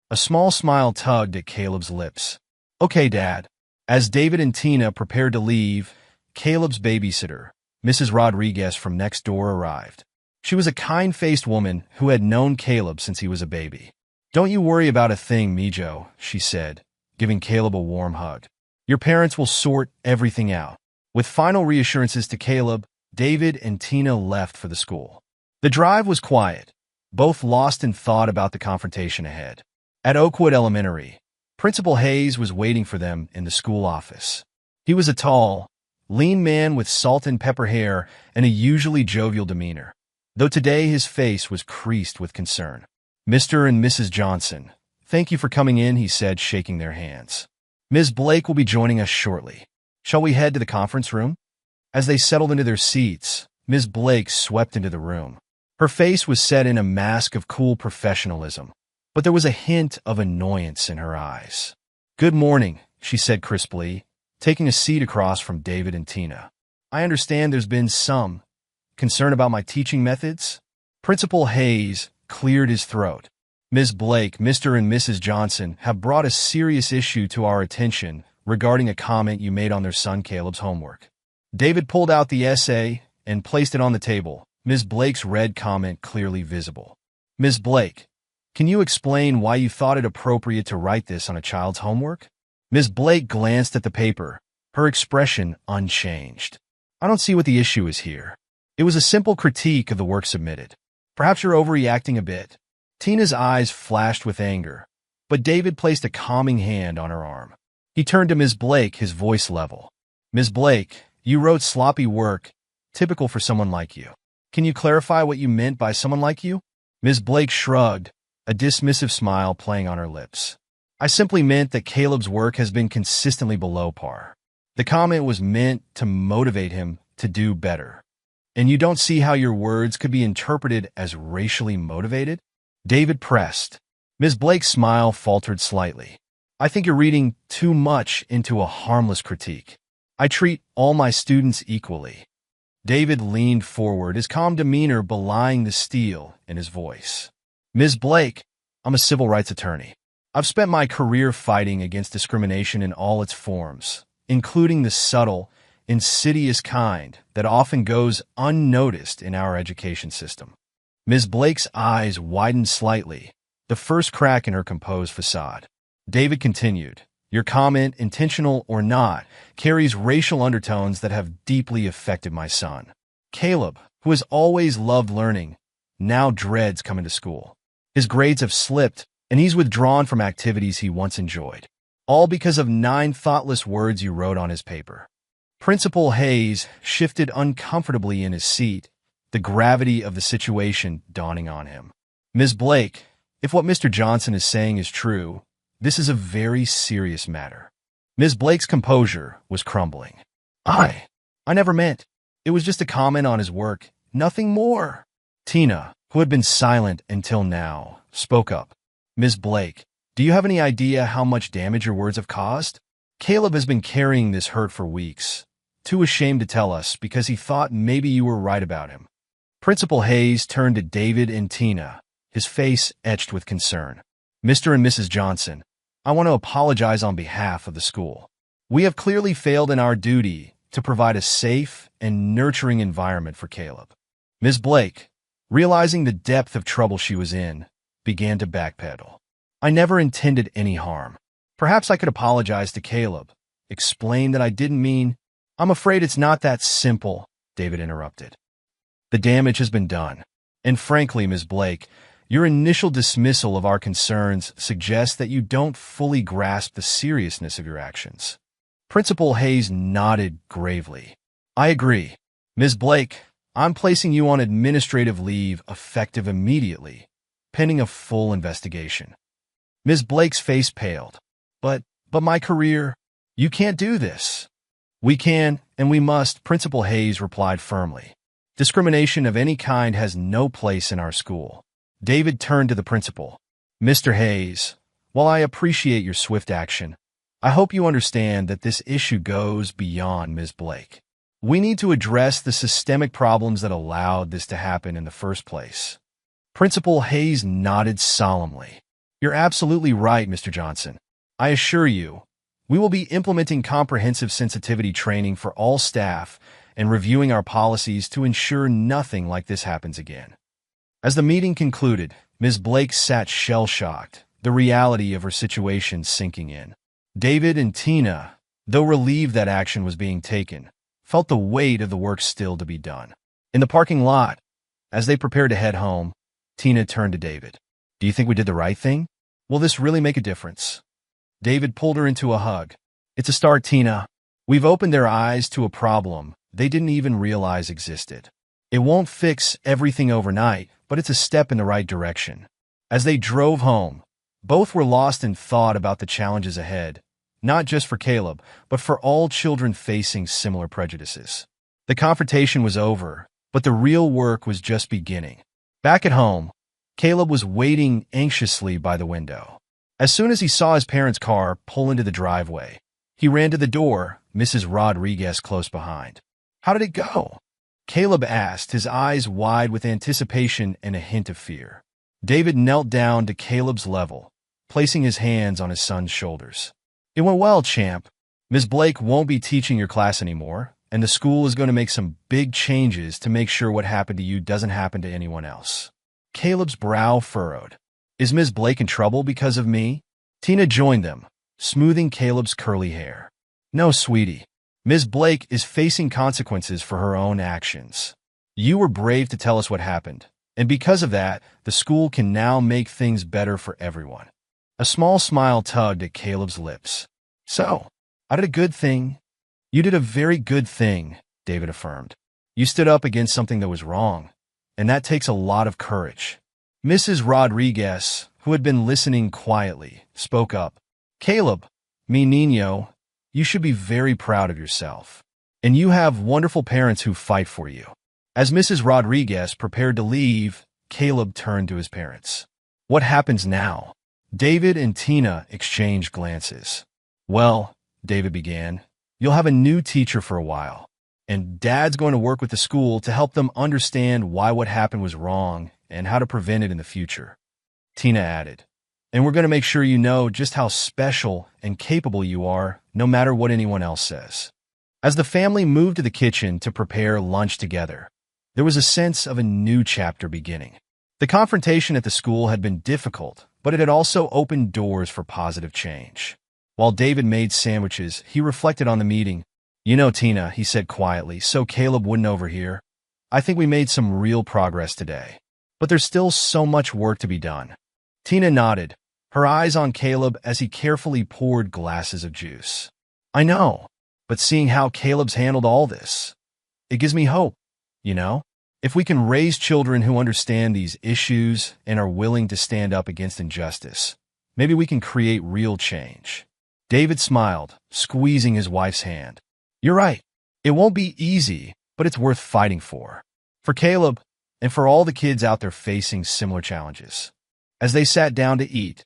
Speaker 1: A small smile tugged at Caleb's lips. "Okay, Dad." As David and Tina prepared to leave, Caleb's babysitter, Mrs. Rodriguez from next door, arrived. She was a kind-faced woman who had known Caleb since he was a baby. "Don't you worry about a thing, Mijo," she said, giving Caleb a warm hug. "Your parents will sort everything out." With final reassurances to Caleb, David and Tina left for the school. The drive was quiet, both lost in thought about the confrontation ahead. At Oakwood Elementary, Principal Hayes was waiting for them in the school office. He was a tall, lean man with salt and pepper hair and a usually jovial demeanor, though today his face was creased with concern. "Mr. and Mrs. Johnson, thank you for coming in," he said, shaking their hands. "Ms. Blake will be joining us shortly. Shall we head to the conference room?" As they settled into their seats, Ms. Blake swept into the room. Her face was set in a mask of cool professionalism, but there was a hint of annoyance in her eyes. "Good morning," she said crisply, taking a seat across from David and Tina. "I understand there's been some concern about my teaching methods." Principal Hayes cleared his throat. "Ms. Blake, Mr. and Mrs. Johnson have brought a serious issue to our attention regarding a comment you made on their son Caleb's homework." David pulled out the essay and placed it on the table, Ms. Blake's red comment clearly visible. "Ms. Blake, can you explain why you thought it appropriate to write this on a child's homework?" Ms. Blake glanced at the paper, her expression unchanged. I don't see what the issue is here. It was a simple critique of the work submitted. Perhaps you're overreacting a bit. Tina's eyes flashed with anger, but David placed a calming hand on her arm. He turned to Ms. Blake, his voice level. Ms. Blake, you wrote sloppy work, typical for someone like you. Can you clarify what you meant by someone like you? Ms. Blake shrugged, a dismissive smile playing on her lips. I simply meant that Caleb's work has been consistently below par. The comment was meant to motivate him to do better. And you don't see how your words could be interpreted as racially motivated? David pressed. Ms. Blake's smile faltered slightly. I think you're reading too much into a harmless critique. I treat all my students equally. David leaned forward, his calm demeanor belying the steel in his voice. Ms. Blake, I'm a civil rights attorney. I've spent my career fighting against discrimination in all its forms, including the subtle, insidious kind that often goes unnoticed in our education system. Ms. Blake's eyes widened slightly, the first crack in her composed facade. David continued, your comment, intentional or not, carries racial undertones that have deeply affected my son. Caleb, who has always loved learning, now dreads coming to school. His grades have slipped, and he's withdrawn from activities he once enjoyed, all because of 9 thoughtless words you wrote on his paper. Principal Hayes shifted uncomfortably in his seat, the gravity of the situation dawning on him. Ms. Blake, if what Mr. Johnson is saying is true, this is a very serious matter. Ms. Blake's composure was crumbling. I never meant. It was just a comment on his work, nothing more. Tina, who had been silent until now, spoke up. Ms. Blake, do you have any idea how much damage your words have caused? Caleb has been carrying this hurt for weeks, too ashamed to tell us because he thought maybe you were right about him. Principal Hayes turned to David and Tina, his face etched with concern. Mr. and Mrs. Johnson, I want to apologize on behalf of the school. We have clearly failed in our duty to provide a safe and nurturing environment for Caleb. Ms. Blake, realizing the depth of trouble she was in, began to backpedal. I never intended any harm. Perhaps I could apologize to Caleb, explain that I didn't mean. I'm afraid it's not that simple, David interrupted. The damage has been done. And frankly, Ms. Blake, your initial dismissal of our concerns suggests that you don't fully grasp the seriousness of your actions. Principal Hayes nodded gravely. I agree. Ms. Blake, I'm placing you on administrative leave effective immediately, pending a full investigation. Ms. Blake's face paled. But my career, you can't do this. We can, and we must, Principal Hayes replied firmly. Discrimination of any kind has no place in our school. David turned to the principal. Mr. Hayes, while I appreciate your swift action, I hope you understand that this issue goes beyond Ms. Blake. We need to address the systemic problems that allowed this to happen in the first place. Principal Hayes nodded solemnly. You're absolutely right, Mr. Johnson. I assure you, we will be implementing comprehensive sensitivity training for all staff and reviewing our policies to ensure nothing like this happens again. As the meeting concluded, Ms. Blake sat shell-shocked, the reality of her situation sinking in. David and Tina, though relieved that action was being taken, felt the weight of the work still to be done. In the parking lot, as they prepared to head home, Tina turned to David. Do you think we did the right thing? Will this really make a difference? David pulled her into a hug. It's a start, Tina. We've opened their eyes to a problem they didn't even realize existed. It won't fix everything overnight, but it's a step in the right direction. As they drove home, both were lost in thought about the challenges ahead, not just for Caleb, but for all children facing similar prejudices. The confrontation was over, but the real work was just beginning. Back at home, Caleb was waiting anxiously by the window. As soon as he saw his parents' car pull into the driveway, he ran to the door, Mrs. Rodriguez close behind. How did it go? Caleb asked, his eyes wide with anticipation and a hint of fear. David knelt down to Caleb's level, placing his hands on his son's shoulders. It went well, champ. Ms. Blake won't be teaching your class anymore, and the school is going to make some big changes to make sure what happened to you doesn't happen to anyone else. Caleb's brow furrowed. Is Ms. Blake in trouble because of me? Tina joined them, smoothing Caleb's curly hair. No, sweetie. Ms. Blake is facing consequences for her own actions. You were brave to tell us what happened, and because of that, the school can now make things better for everyone." A small smile tugged at Caleb's lips. "So, I did a good thing." "You did a very good thing," David affirmed. "You stood up against something that was wrong, and that takes a lot of courage." Mrs. Rodriguez, who had been listening quietly, spoke up. "Caleb, mi niño, you should be very proud of yourself. And you have wonderful parents who fight for you." As Mrs. Rodriguez prepared to leave, Caleb turned to his parents. "What happens now?" David and Tina exchanged glances. "Well," David began, "you'll have a new teacher for a while, and Dad's going to work with the school to help them understand why what happened was wrong and how to prevent it in the future." Tina added, "And we're going to make sure you know just how special and capable you are, no matter what anyone else says." As the family moved to the kitchen to prepare lunch together, there was a sense of a new chapter beginning. The confrontation at the school had been difficult, but it had also opened doors for positive change. While David made sandwiches, he reflected on the meeting. "You know, Tina," he said quietly, so Caleb wouldn't overhear, "I think we made some real progress today. But there's still so much work to be done." Tina nodded, her eyes on Caleb as he carefully poured glasses of juice. "I know, but seeing how Caleb's handled all this, it gives me hope, you know? If we can raise children who understand these issues and are willing to stand up against injustice, maybe we can create real change." David smiled, squeezing his wife's hand. "You're right. It won't be easy, but it's worth fighting for. For Caleb, and for all the kids out there facing similar challenges." As they sat down to eat,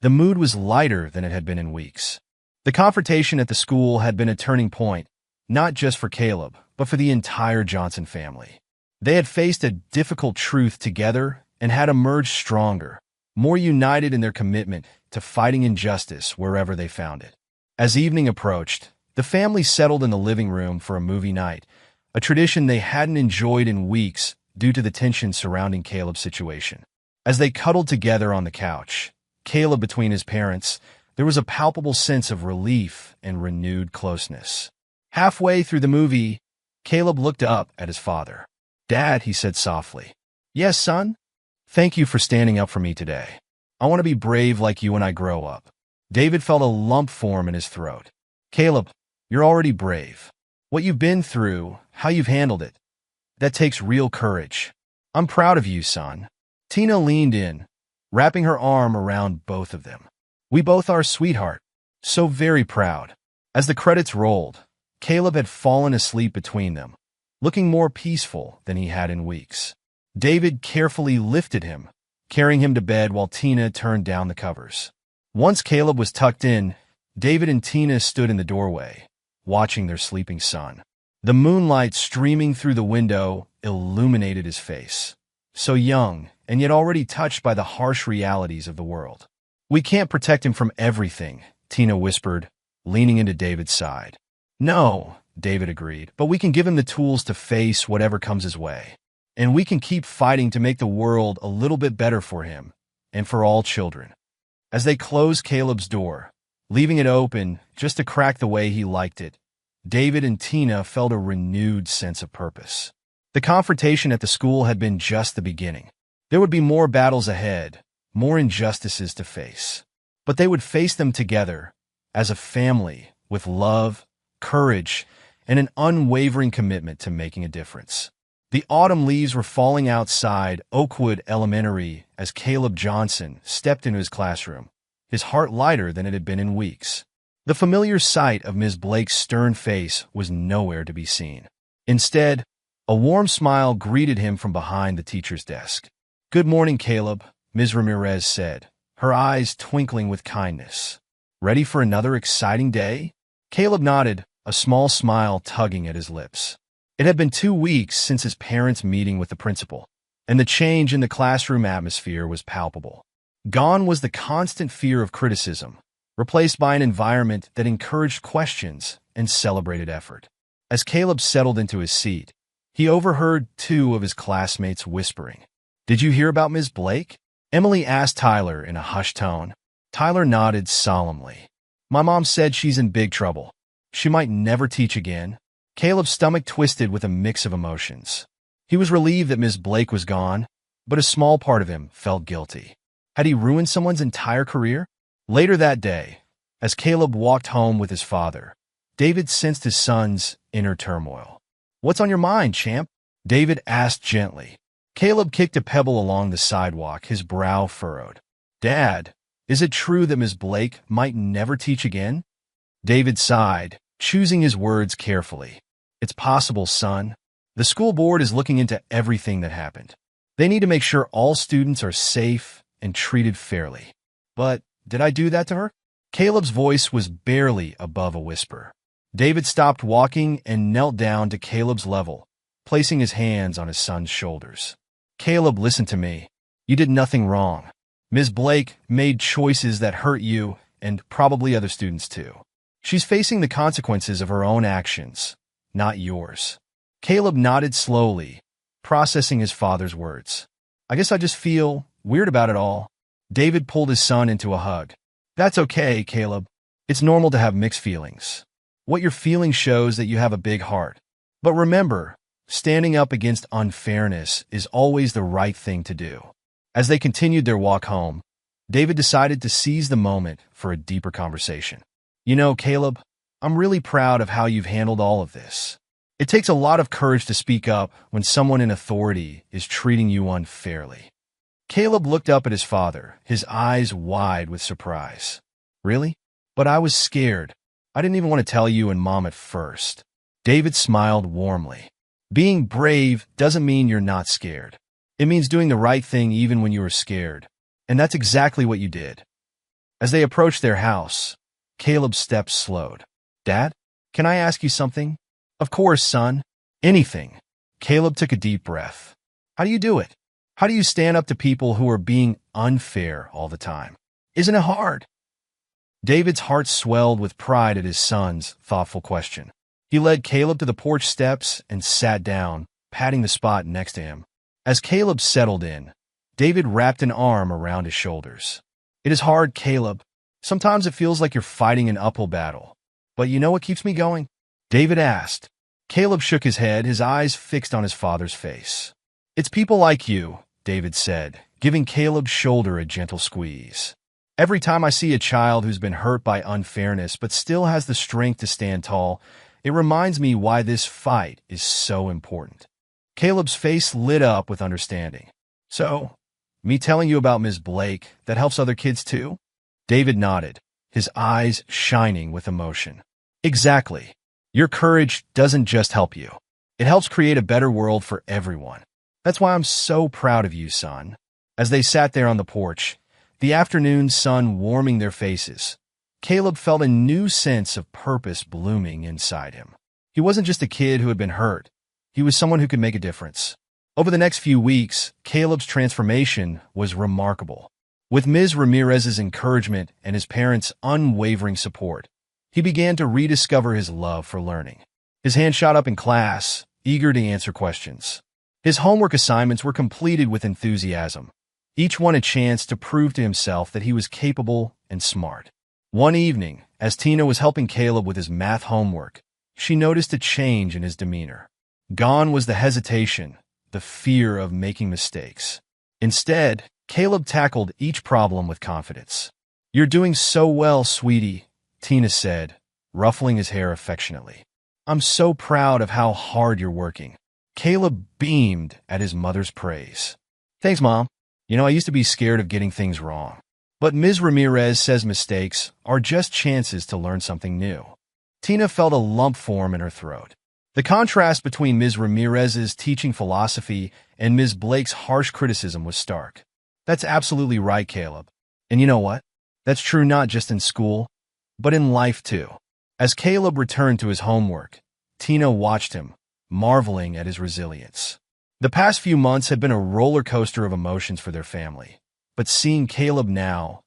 Speaker 1: the mood was lighter than it had been in weeks. The confrontation at the school had been a turning point, not just for Caleb, but for the entire Johnson family. They had faced a difficult truth together and had emerged stronger, more united in their commitment to fighting injustice wherever they found it. As evening approached, the family settled in the living room for a movie night, a tradition they hadn't enjoyed in weeks due to the tension surrounding Caleb's situation. As they cuddled together on the couch, Caleb between his parents, there was a palpable sense of relief and renewed closeness. Halfway through the movie, Caleb looked up at his father. "Dad," he said softly. "Yes, son? Thank you for standing up for me today. I want to be brave like you when I grow up." David felt a lump form in his throat. "Caleb, you're already brave. What you've been through, how you've handled it, that takes real courage. I'm proud of you, son." Tina leaned in, wrapping her arm around both of them. "We both are, sweetheart. So very proud." As the credits rolled, Caleb had fallen asleep between them, looking more peaceful than he had in weeks. David carefully lifted him, carrying him to bed while Tina turned down the covers. Once Caleb was tucked in, David and Tina stood in the doorway, watching their sleeping son. The moonlight streaming through the window illuminated his face, so young and yet already touched by the harsh realities of the world. "We can't protect him from everything," Tina whispered, leaning into David's side. "No," David agreed, "but we can give him the tools to face whatever comes his way. And we can keep fighting to make the world a little bit better for him and for all children." As they closed Caleb's door, leaving it open just to crack the way he liked it, David and Tina felt a renewed sense of purpose. The confrontation at the school had been just the beginning. There would be more battles ahead, more injustices to face. But they would face them together, as a family, with love, courage, and an unwavering commitment to making a difference. The autumn leaves were falling outside Oakwood Elementary as Caleb Johnson stepped into his classroom, his heart lighter than it had been in weeks. The familiar sight of Ms. Blake's stern face was nowhere to be seen. Instead, a warm smile greeted him from behind the teacher's desk. "Good morning, Caleb," Ms. Ramirez said, her eyes twinkling with kindness. "Ready for another exciting day?" Caleb nodded, a small smile tugging at his lips. It had been 2 weeks since his parents' meeting with the principal, and the change in the classroom atmosphere was palpable. Gone was the constant fear of criticism, replaced by an environment that encouraged questions and celebrated effort. As Caleb settled into his seat, he overheard 2 of his classmates whispering. "Did you hear about Ms. Blake?" Emily asked Tyler in a hushed tone. Tyler nodded solemnly. "My mom said she's in big trouble. She might never teach again. Caleb's stomach twisted with a mix of emotions. He was relieved that Miss Blake was gone, but a small part of him felt guilty. Had he ruined someone's entire career? Later that day, as Caleb walked home with his father, David sensed his son's inner turmoil. "What's on your mind, champ?" David asked gently. Caleb kicked a pebble along the sidewalk, his brow furrowed. "Dad, is it true that Miss Blake might never teach again?" David sighed, choosing his words carefully. "It's possible, son. The school board is looking into everything that happened. They need to make sure all students are safe and treated fairly. But did I do that to her?" Caleb's voice was barely above a whisper. David stopped walking and knelt down to Caleb's level, placing his hands on his son's shoulders. "Caleb, listen to me. You did nothing wrong. Ms. Blake made choices that hurt you and probably other students too. She's facing the consequences of her own actions, not yours." Caleb nodded slowly, processing his father's words. "I guess I just feel weird about it all." David pulled his son into a hug. "That's okay, Caleb. It's normal to have mixed feelings. What you're feeling shows that you have a big heart. But remember, standing up against unfairness is always the right thing to do." As they continued their walk home, David decided to seize the moment for a deeper conversation. "You know, Caleb, I'm really proud of how you've handled all of this. It takes a lot of courage to speak up when someone in authority is treating you unfairly." Caleb looked up at his father, his eyes wide with surprise. "Really? But I was scared. I didn't even want to tell you and Mom at first." David smiled warmly. "Being brave doesn't mean you're not scared. It means doing the right thing even when you are scared. And that's exactly what you did." As they approached their house, Caleb's steps slowed. "Dad, can I ask you something?" "Of course, son. Anything." Caleb took a deep breath. "How do you do it? How do you stand up to people who are being unfair all the time? Isn't it hard?" David's heart swelled with pride at his son's thoughtful question. He led Caleb to the porch steps and sat down, patting the spot next to him. As Caleb settled in, David wrapped an arm around his shoulders. "It is hard, Caleb. Sometimes it feels like you're fighting an uphill battle. But you know what keeps me going?" David asked. Caleb shook his head, his eyes fixed on his father's face. "It's people like you," David said, giving Caleb's shoulder a gentle squeeze. "Every time I see a child who's been hurt by unfairness but still has the strength to stand tall, it reminds me why this fight is so important." Caleb's face lit up with understanding. "So, me telling you about Ms. Blake, that helps other kids too?" David nodded, his eyes shining with emotion. "Exactly. Your courage doesn't just help you. It helps create a better world for everyone. That's why I'm so proud of you, son." As they sat there on the porch, the afternoon sun warming their faces, Caleb felt a new sense of purpose blooming inside him. He wasn't just a kid who had been hurt. He was someone who could make a difference. Over the next few weeks, Caleb's transformation was remarkable. With Ms. Ramirez's encouragement and his parents' unwavering support, he began to rediscover his love for learning. His hand shot up in class, eager to answer questions. His homework assignments were completed with enthusiasm, each one a chance to prove to himself that he was capable and smart. One evening, as Tina was helping Caleb with his math homework, she noticed a change in his demeanor. Gone was the hesitation, the fear of making mistakes. Instead, Caleb tackled each problem with confidence. "You're doing so well, sweetie," Tina said, ruffling his hair affectionately. "I'm so proud of how hard you're working." Caleb beamed at his mother's praise. "Thanks, Mom. You know, I used to be scared of getting things wrong. But Ms. Ramirez says mistakes are just chances to learn something new." Tina felt a lump form in her throat. The contrast between Ms. Ramirez's teaching philosophy and Ms. Blake's harsh criticism was stark. "That's absolutely right, Caleb. And you know what? That's true not just in school, but in life too." As Caleb returned to his homework, Tina watched him, marveling at his resilience. The past few months had been a roller coaster of emotions for their family, but seeing Caleb now,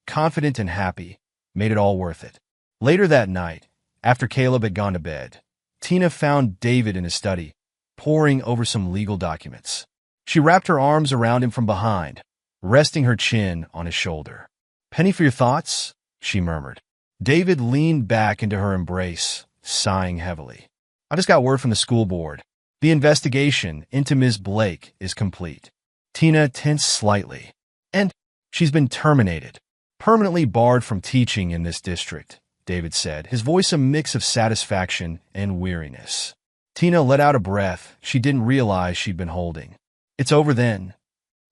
Speaker 1: confident and happy, made it all worth it. Later that night, after Caleb had gone to bed, Tina found David in his study, poring over some legal documents. She wrapped her arms around him from behind, resting her chin on his shoulder. "Penny for your thoughts?" she murmured. David leaned back into her embrace, sighing heavily. I just got word from the school board. The investigation into Ms. Blake is complete. Tina tensed slightly. And she's been terminated. Permanently barred from teaching in this district, David said, his voice a mix of satisfaction and weariness. Tina let out a breath she didn't realize she'd been holding. It's over then.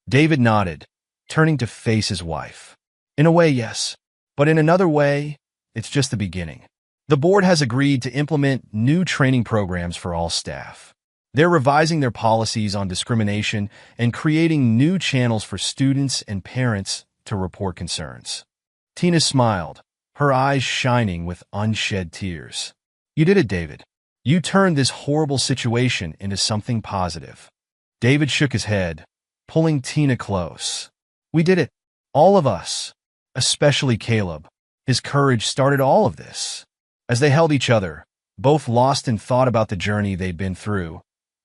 Speaker 1: David nodded, turning to face his wife. In a way, yes. But in another way, it's just the beginning. The board has agreed to implement new training programs for all staff. They're revising their policies on discrimination and creating new channels for students and parents to report concerns. Tina smiled, her eyes shining with unshed tears. You did it, David. You turned this horrible situation into something positive. David shook his head, pulling Tina close. We did it. All of us. Especially Caleb. His courage started all of this. As they held each other, both lost in thought about the journey they'd been through,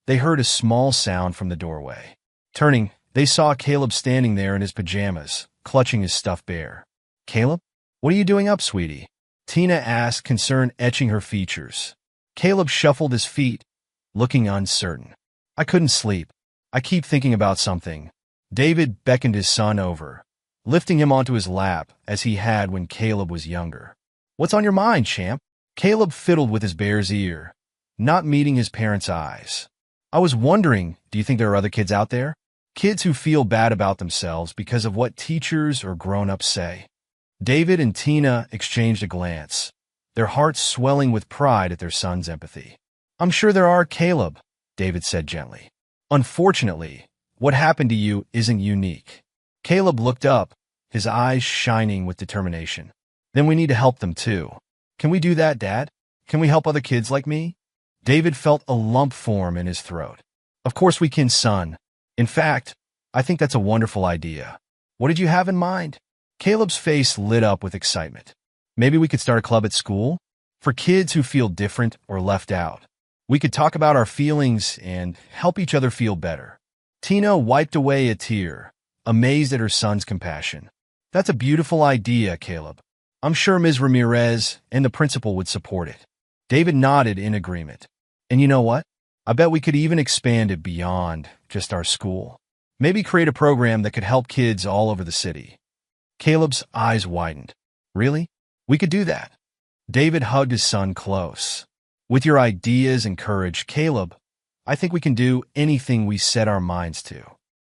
Speaker 1: they heard a small sound from the doorway. Turning, they saw Caleb standing there in his pajamas, clutching his stuffed bear. Caleb? What are you doing up, sweetie? Tina asked, concern etching her features. Caleb shuffled his feet, looking uncertain. I couldn't sleep. I keep thinking about something. David beckoned his son over, lifting him onto his lap as he had when Caleb was younger. What's on your mind, champ? Caleb fiddled with his bear's ear, not meeting his parents' eyes. I was wondering, do you think there are other kids out there? Kids who feel bad about themselves because of what teachers or grown-ups say. David and Tina exchanged a glance, their hearts swelling with pride at their son's empathy. I'm sure there are, Caleb, David said gently. Unfortunately, what happened to you isn't unique. Caleb looked up, his eyes shining with determination. Then we need to help them too. Can we do that, Dad? Can we help other kids like me? David felt a lump form in his throat. Of course we can, son. In fact, I think that's a wonderful idea. What did you have in mind? Caleb's face lit up with excitement. Maybe we could start a club at school? For kids who feel different or left out. We could talk about our feelings and help each other feel better. Tina wiped away a tear, amazed at her son's compassion. That's a beautiful idea, Caleb. I'm sure Ms. Ramirez and the principal would support it. David nodded in agreement. And you know what? I bet we could even expand it beyond just our school. Maybe create a program that could help kids all over the city. Caleb's eyes widened. Really? We could do that. David hugged his son close. With your ideas and courage, Caleb, I think we can do anything we set our minds to.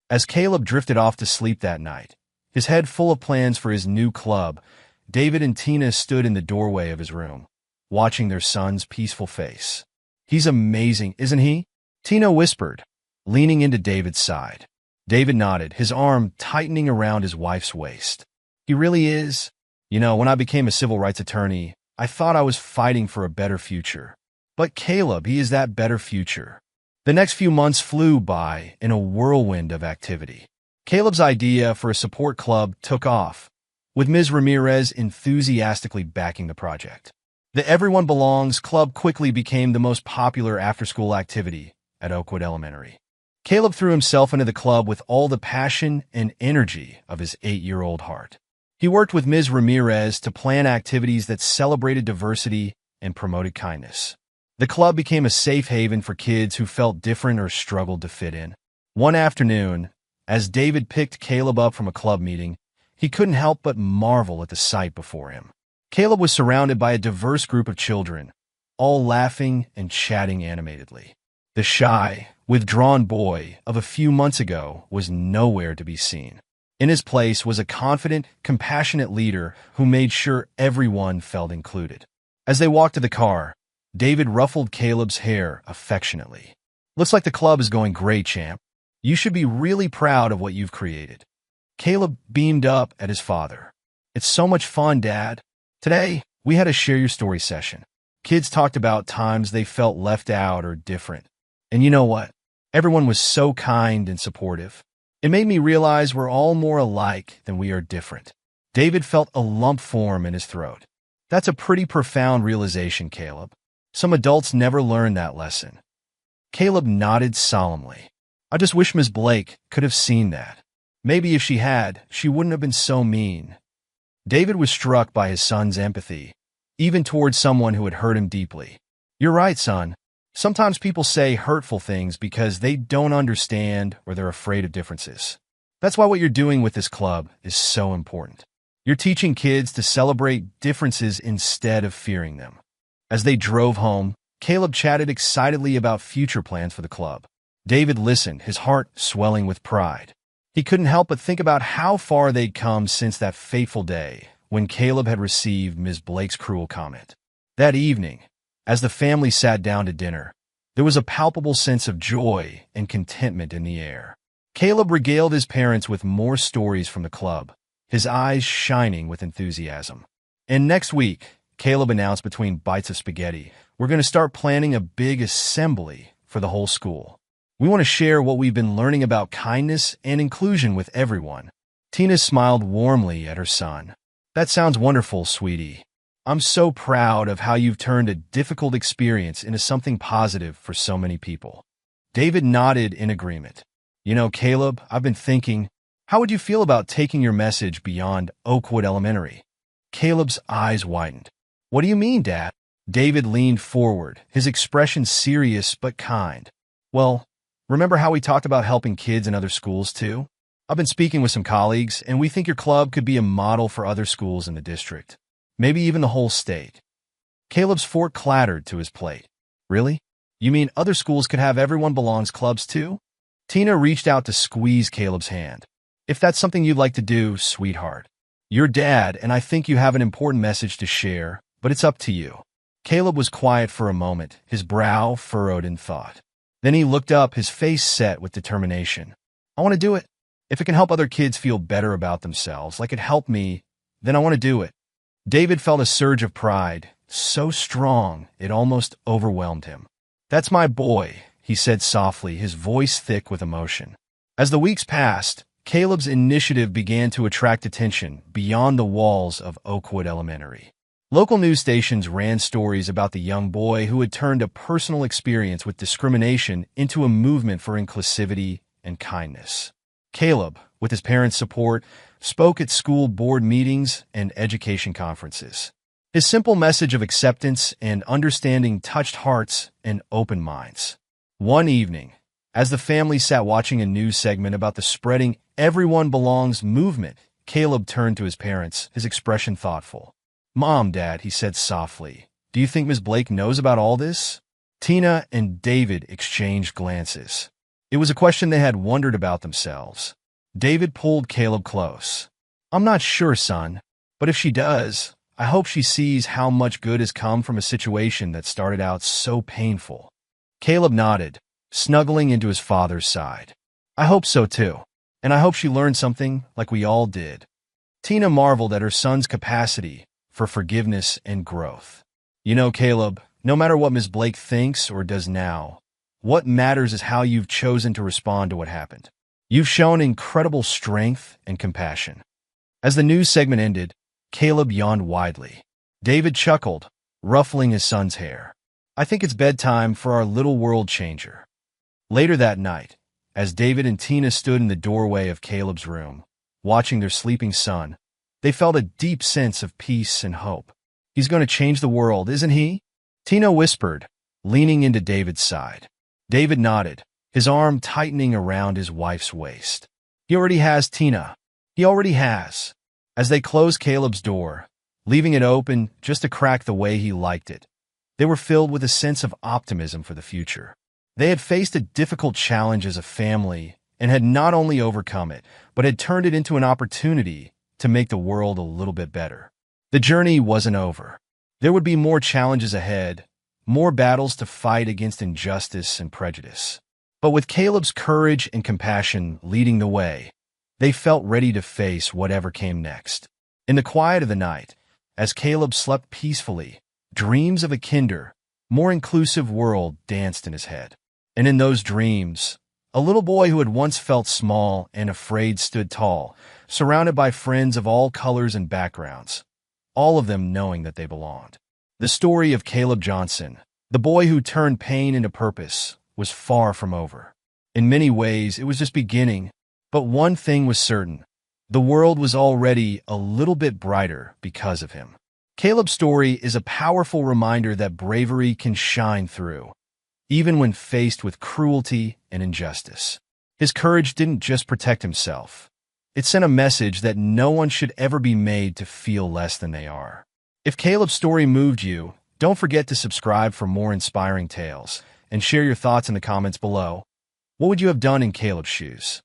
Speaker 1: As Caleb drifted off to sleep that night, his head full of plans for his new club, David and Tina stood in the doorway of his room, watching their son's peaceful face. He's amazing, isn't he? Tina whispered, leaning into David's side. David nodded, his arm tightening around his wife's waist. He really is. You know, when I became a civil rights attorney, I thought I was fighting for a better future. But Caleb, he is that better future. The next few months flew by in a whirlwind of activity. Caleb's idea for a support club took off, with Ms. Ramirez enthusiastically backing the project. The Everyone Belongs Club quickly became the most popular after-school activity at Oakwood Elementary. Caleb threw himself into the club with all the passion and energy of his 8-year-old heart. He worked with Ms. Ramirez to plan activities that celebrated diversity and promoted kindness. The club became a safe haven for kids who felt different or struggled to fit in. One afternoon, as David picked Caleb up from a club meeting, he couldn't help but marvel at the sight before him. Caleb was surrounded by a diverse group of children, all laughing and chatting animatedly. The shy, withdrawn boy of a few months ago was nowhere to be seen. In his place was a confident, compassionate leader who made sure everyone felt included. As they walked to the car, David ruffled Caleb's hair affectionately. Looks like the club is going great, champ. You should be really proud of what you've created. Caleb beamed up at his father. It's so much fun, Dad. Today, we had a Share Your Story session. Kids talked about times they felt left out or different. And you know what? Everyone was so kind and supportive. It made me realize we're all more alike than we are different. David felt a lump form in his throat. That's a pretty profound realization, Caleb. Some adults never learn that lesson. Caleb nodded solemnly. I just wish Ms. Blake could have seen that. Maybe if she had, she wouldn't have been so mean. David was struck by his son's empathy, even towards someone who had hurt him deeply. You're right, son. Sometimes people say hurtful things because they don't understand or they're afraid of differences. That's why what you're doing with this club is so important. You're teaching kids to celebrate differences instead of fearing them. As they drove home, Caleb chatted excitedly about future plans for the club. David listened, his heart swelling with pride. He couldn't help but think about how far they'd come since that fateful day when Caleb had received Ms. Blake's cruel comment. That evening, as the family sat down to dinner, there was a palpable sense of joy and contentment in the air. Caleb regaled his parents with more stories from the club, his eyes shining with enthusiasm. And next week, Caleb announced between bites of spaghetti, we're going to start planning a big assembly for the whole school. We want to share what we've been learning about kindness and inclusion with everyone. Tina smiled warmly at her son. That sounds wonderful, sweetie. I'm so proud of how you've turned a difficult experience into something positive for so many people. David nodded in agreement. You know, Caleb, I've been thinking, how would you feel about taking your message beyond Oakwood Elementary? Caleb's eyes widened. What do you mean, Dad? David leaned forward, his expression serious but kind. Well, remember how we talked about helping kids in other schools too? I've been speaking with some colleagues, and we think your club could be a model for other schools in the district. Maybe even the whole state. Caleb's fork clattered to his plate. Really? You mean other schools could have Everyone Belongs clubs too? Tina reached out to squeeze Caleb's hand. If that's something you'd like to do, sweetheart. You're Dad, and I think you have an important message to share, but it's up to you. Caleb was quiet for a moment, his brow furrowed in thought. Then he looked up, his face set with determination. I want to do it. If it can help other kids feel better about themselves, like it helped me, then I want to do it. David felt a surge of pride, so strong it almost overwhelmed him. That's my boy, he said softly, his voice thick with emotion. As the weeks passed, Caleb's initiative began to attract attention beyond the walls of Oakwood Elementary. Local news stations ran stories about the young boy who had turned a personal experience with discrimination into a movement for inclusivity and kindness. Caleb, with his parents' support, spoke at school board meetings and education conferences. His simple message of acceptance and understanding touched hearts and opened minds. One evening, as the family sat watching a news segment about the spreading Everyone Belongs movement, Caleb turned to his parents, his expression thoughtful. Mom, Dad, he said softly, do you think Ms. Blake knows about all this? Tina and David exchanged glances. It was a question they had wondered about themselves. David pulled Caleb close. I'm not sure, son, but if she does, I hope she sees how much good has come from a situation that started out so painful. Caleb nodded, snuggling into his father's side. I hope so too, and I hope she learned something like we all did. Tina marveled at her son's capacity for forgiveness and growth. You know, Caleb, no matter what Ms. Blake thinks or does now, what matters is how you've chosen to respond to what happened. You've shown incredible strength and compassion. As the news segment ended, Caleb yawned widely. David chuckled, ruffling his son's hair. I think it's bedtime for our little world changer. Later that night, as David and Tina stood in the doorway of Caleb's room, watching their sleeping son, they felt a deep sense of peace and hope. He's going to change the world, isn't he? Tina whispered, leaning into David's side. David nodded, his arm tightening around his wife's waist. He already has, Tina. He already has. As they closed Caleb's door, leaving it open just a crack the way he liked it, they were filled with a sense of optimism for the future. They had faced a difficult challenge as a family and had not only overcome it, but had turned it into an opportunity to make the world a little bit better. The journey wasn't over. There would be more challenges ahead, more battles to fight against injustice and prejudice. But with Caleb's courage and compassion leading the way, they felt ready to face whatever came next. In the quiet of the night, as Caleb slept peacefully, dreams of a kinder, more inclusive world danced in his head. And in those dreams, a little boy who had once felt small and afraid stood tall, surrounded by friends of all colors and backgrounds, all of them knowing that they belonged. The story of Caleb Johnson, the boy who turned pain into purpose, was far from over. In many ways, it was just beginning, but one thing was certain. The world was already a little bit brighter because of him. Caleb's story is a powerful reminder that bravery can shine through, even when faced with cruelty and injustice. His courage didn't just protect himself. It sent a message that no one should ever be made to feel less than they are. If Caleb's story moved you, don't forget to subscribe for more inspiring tales and share your thoughts in the comments below. What would you have done in Caleb's shoes?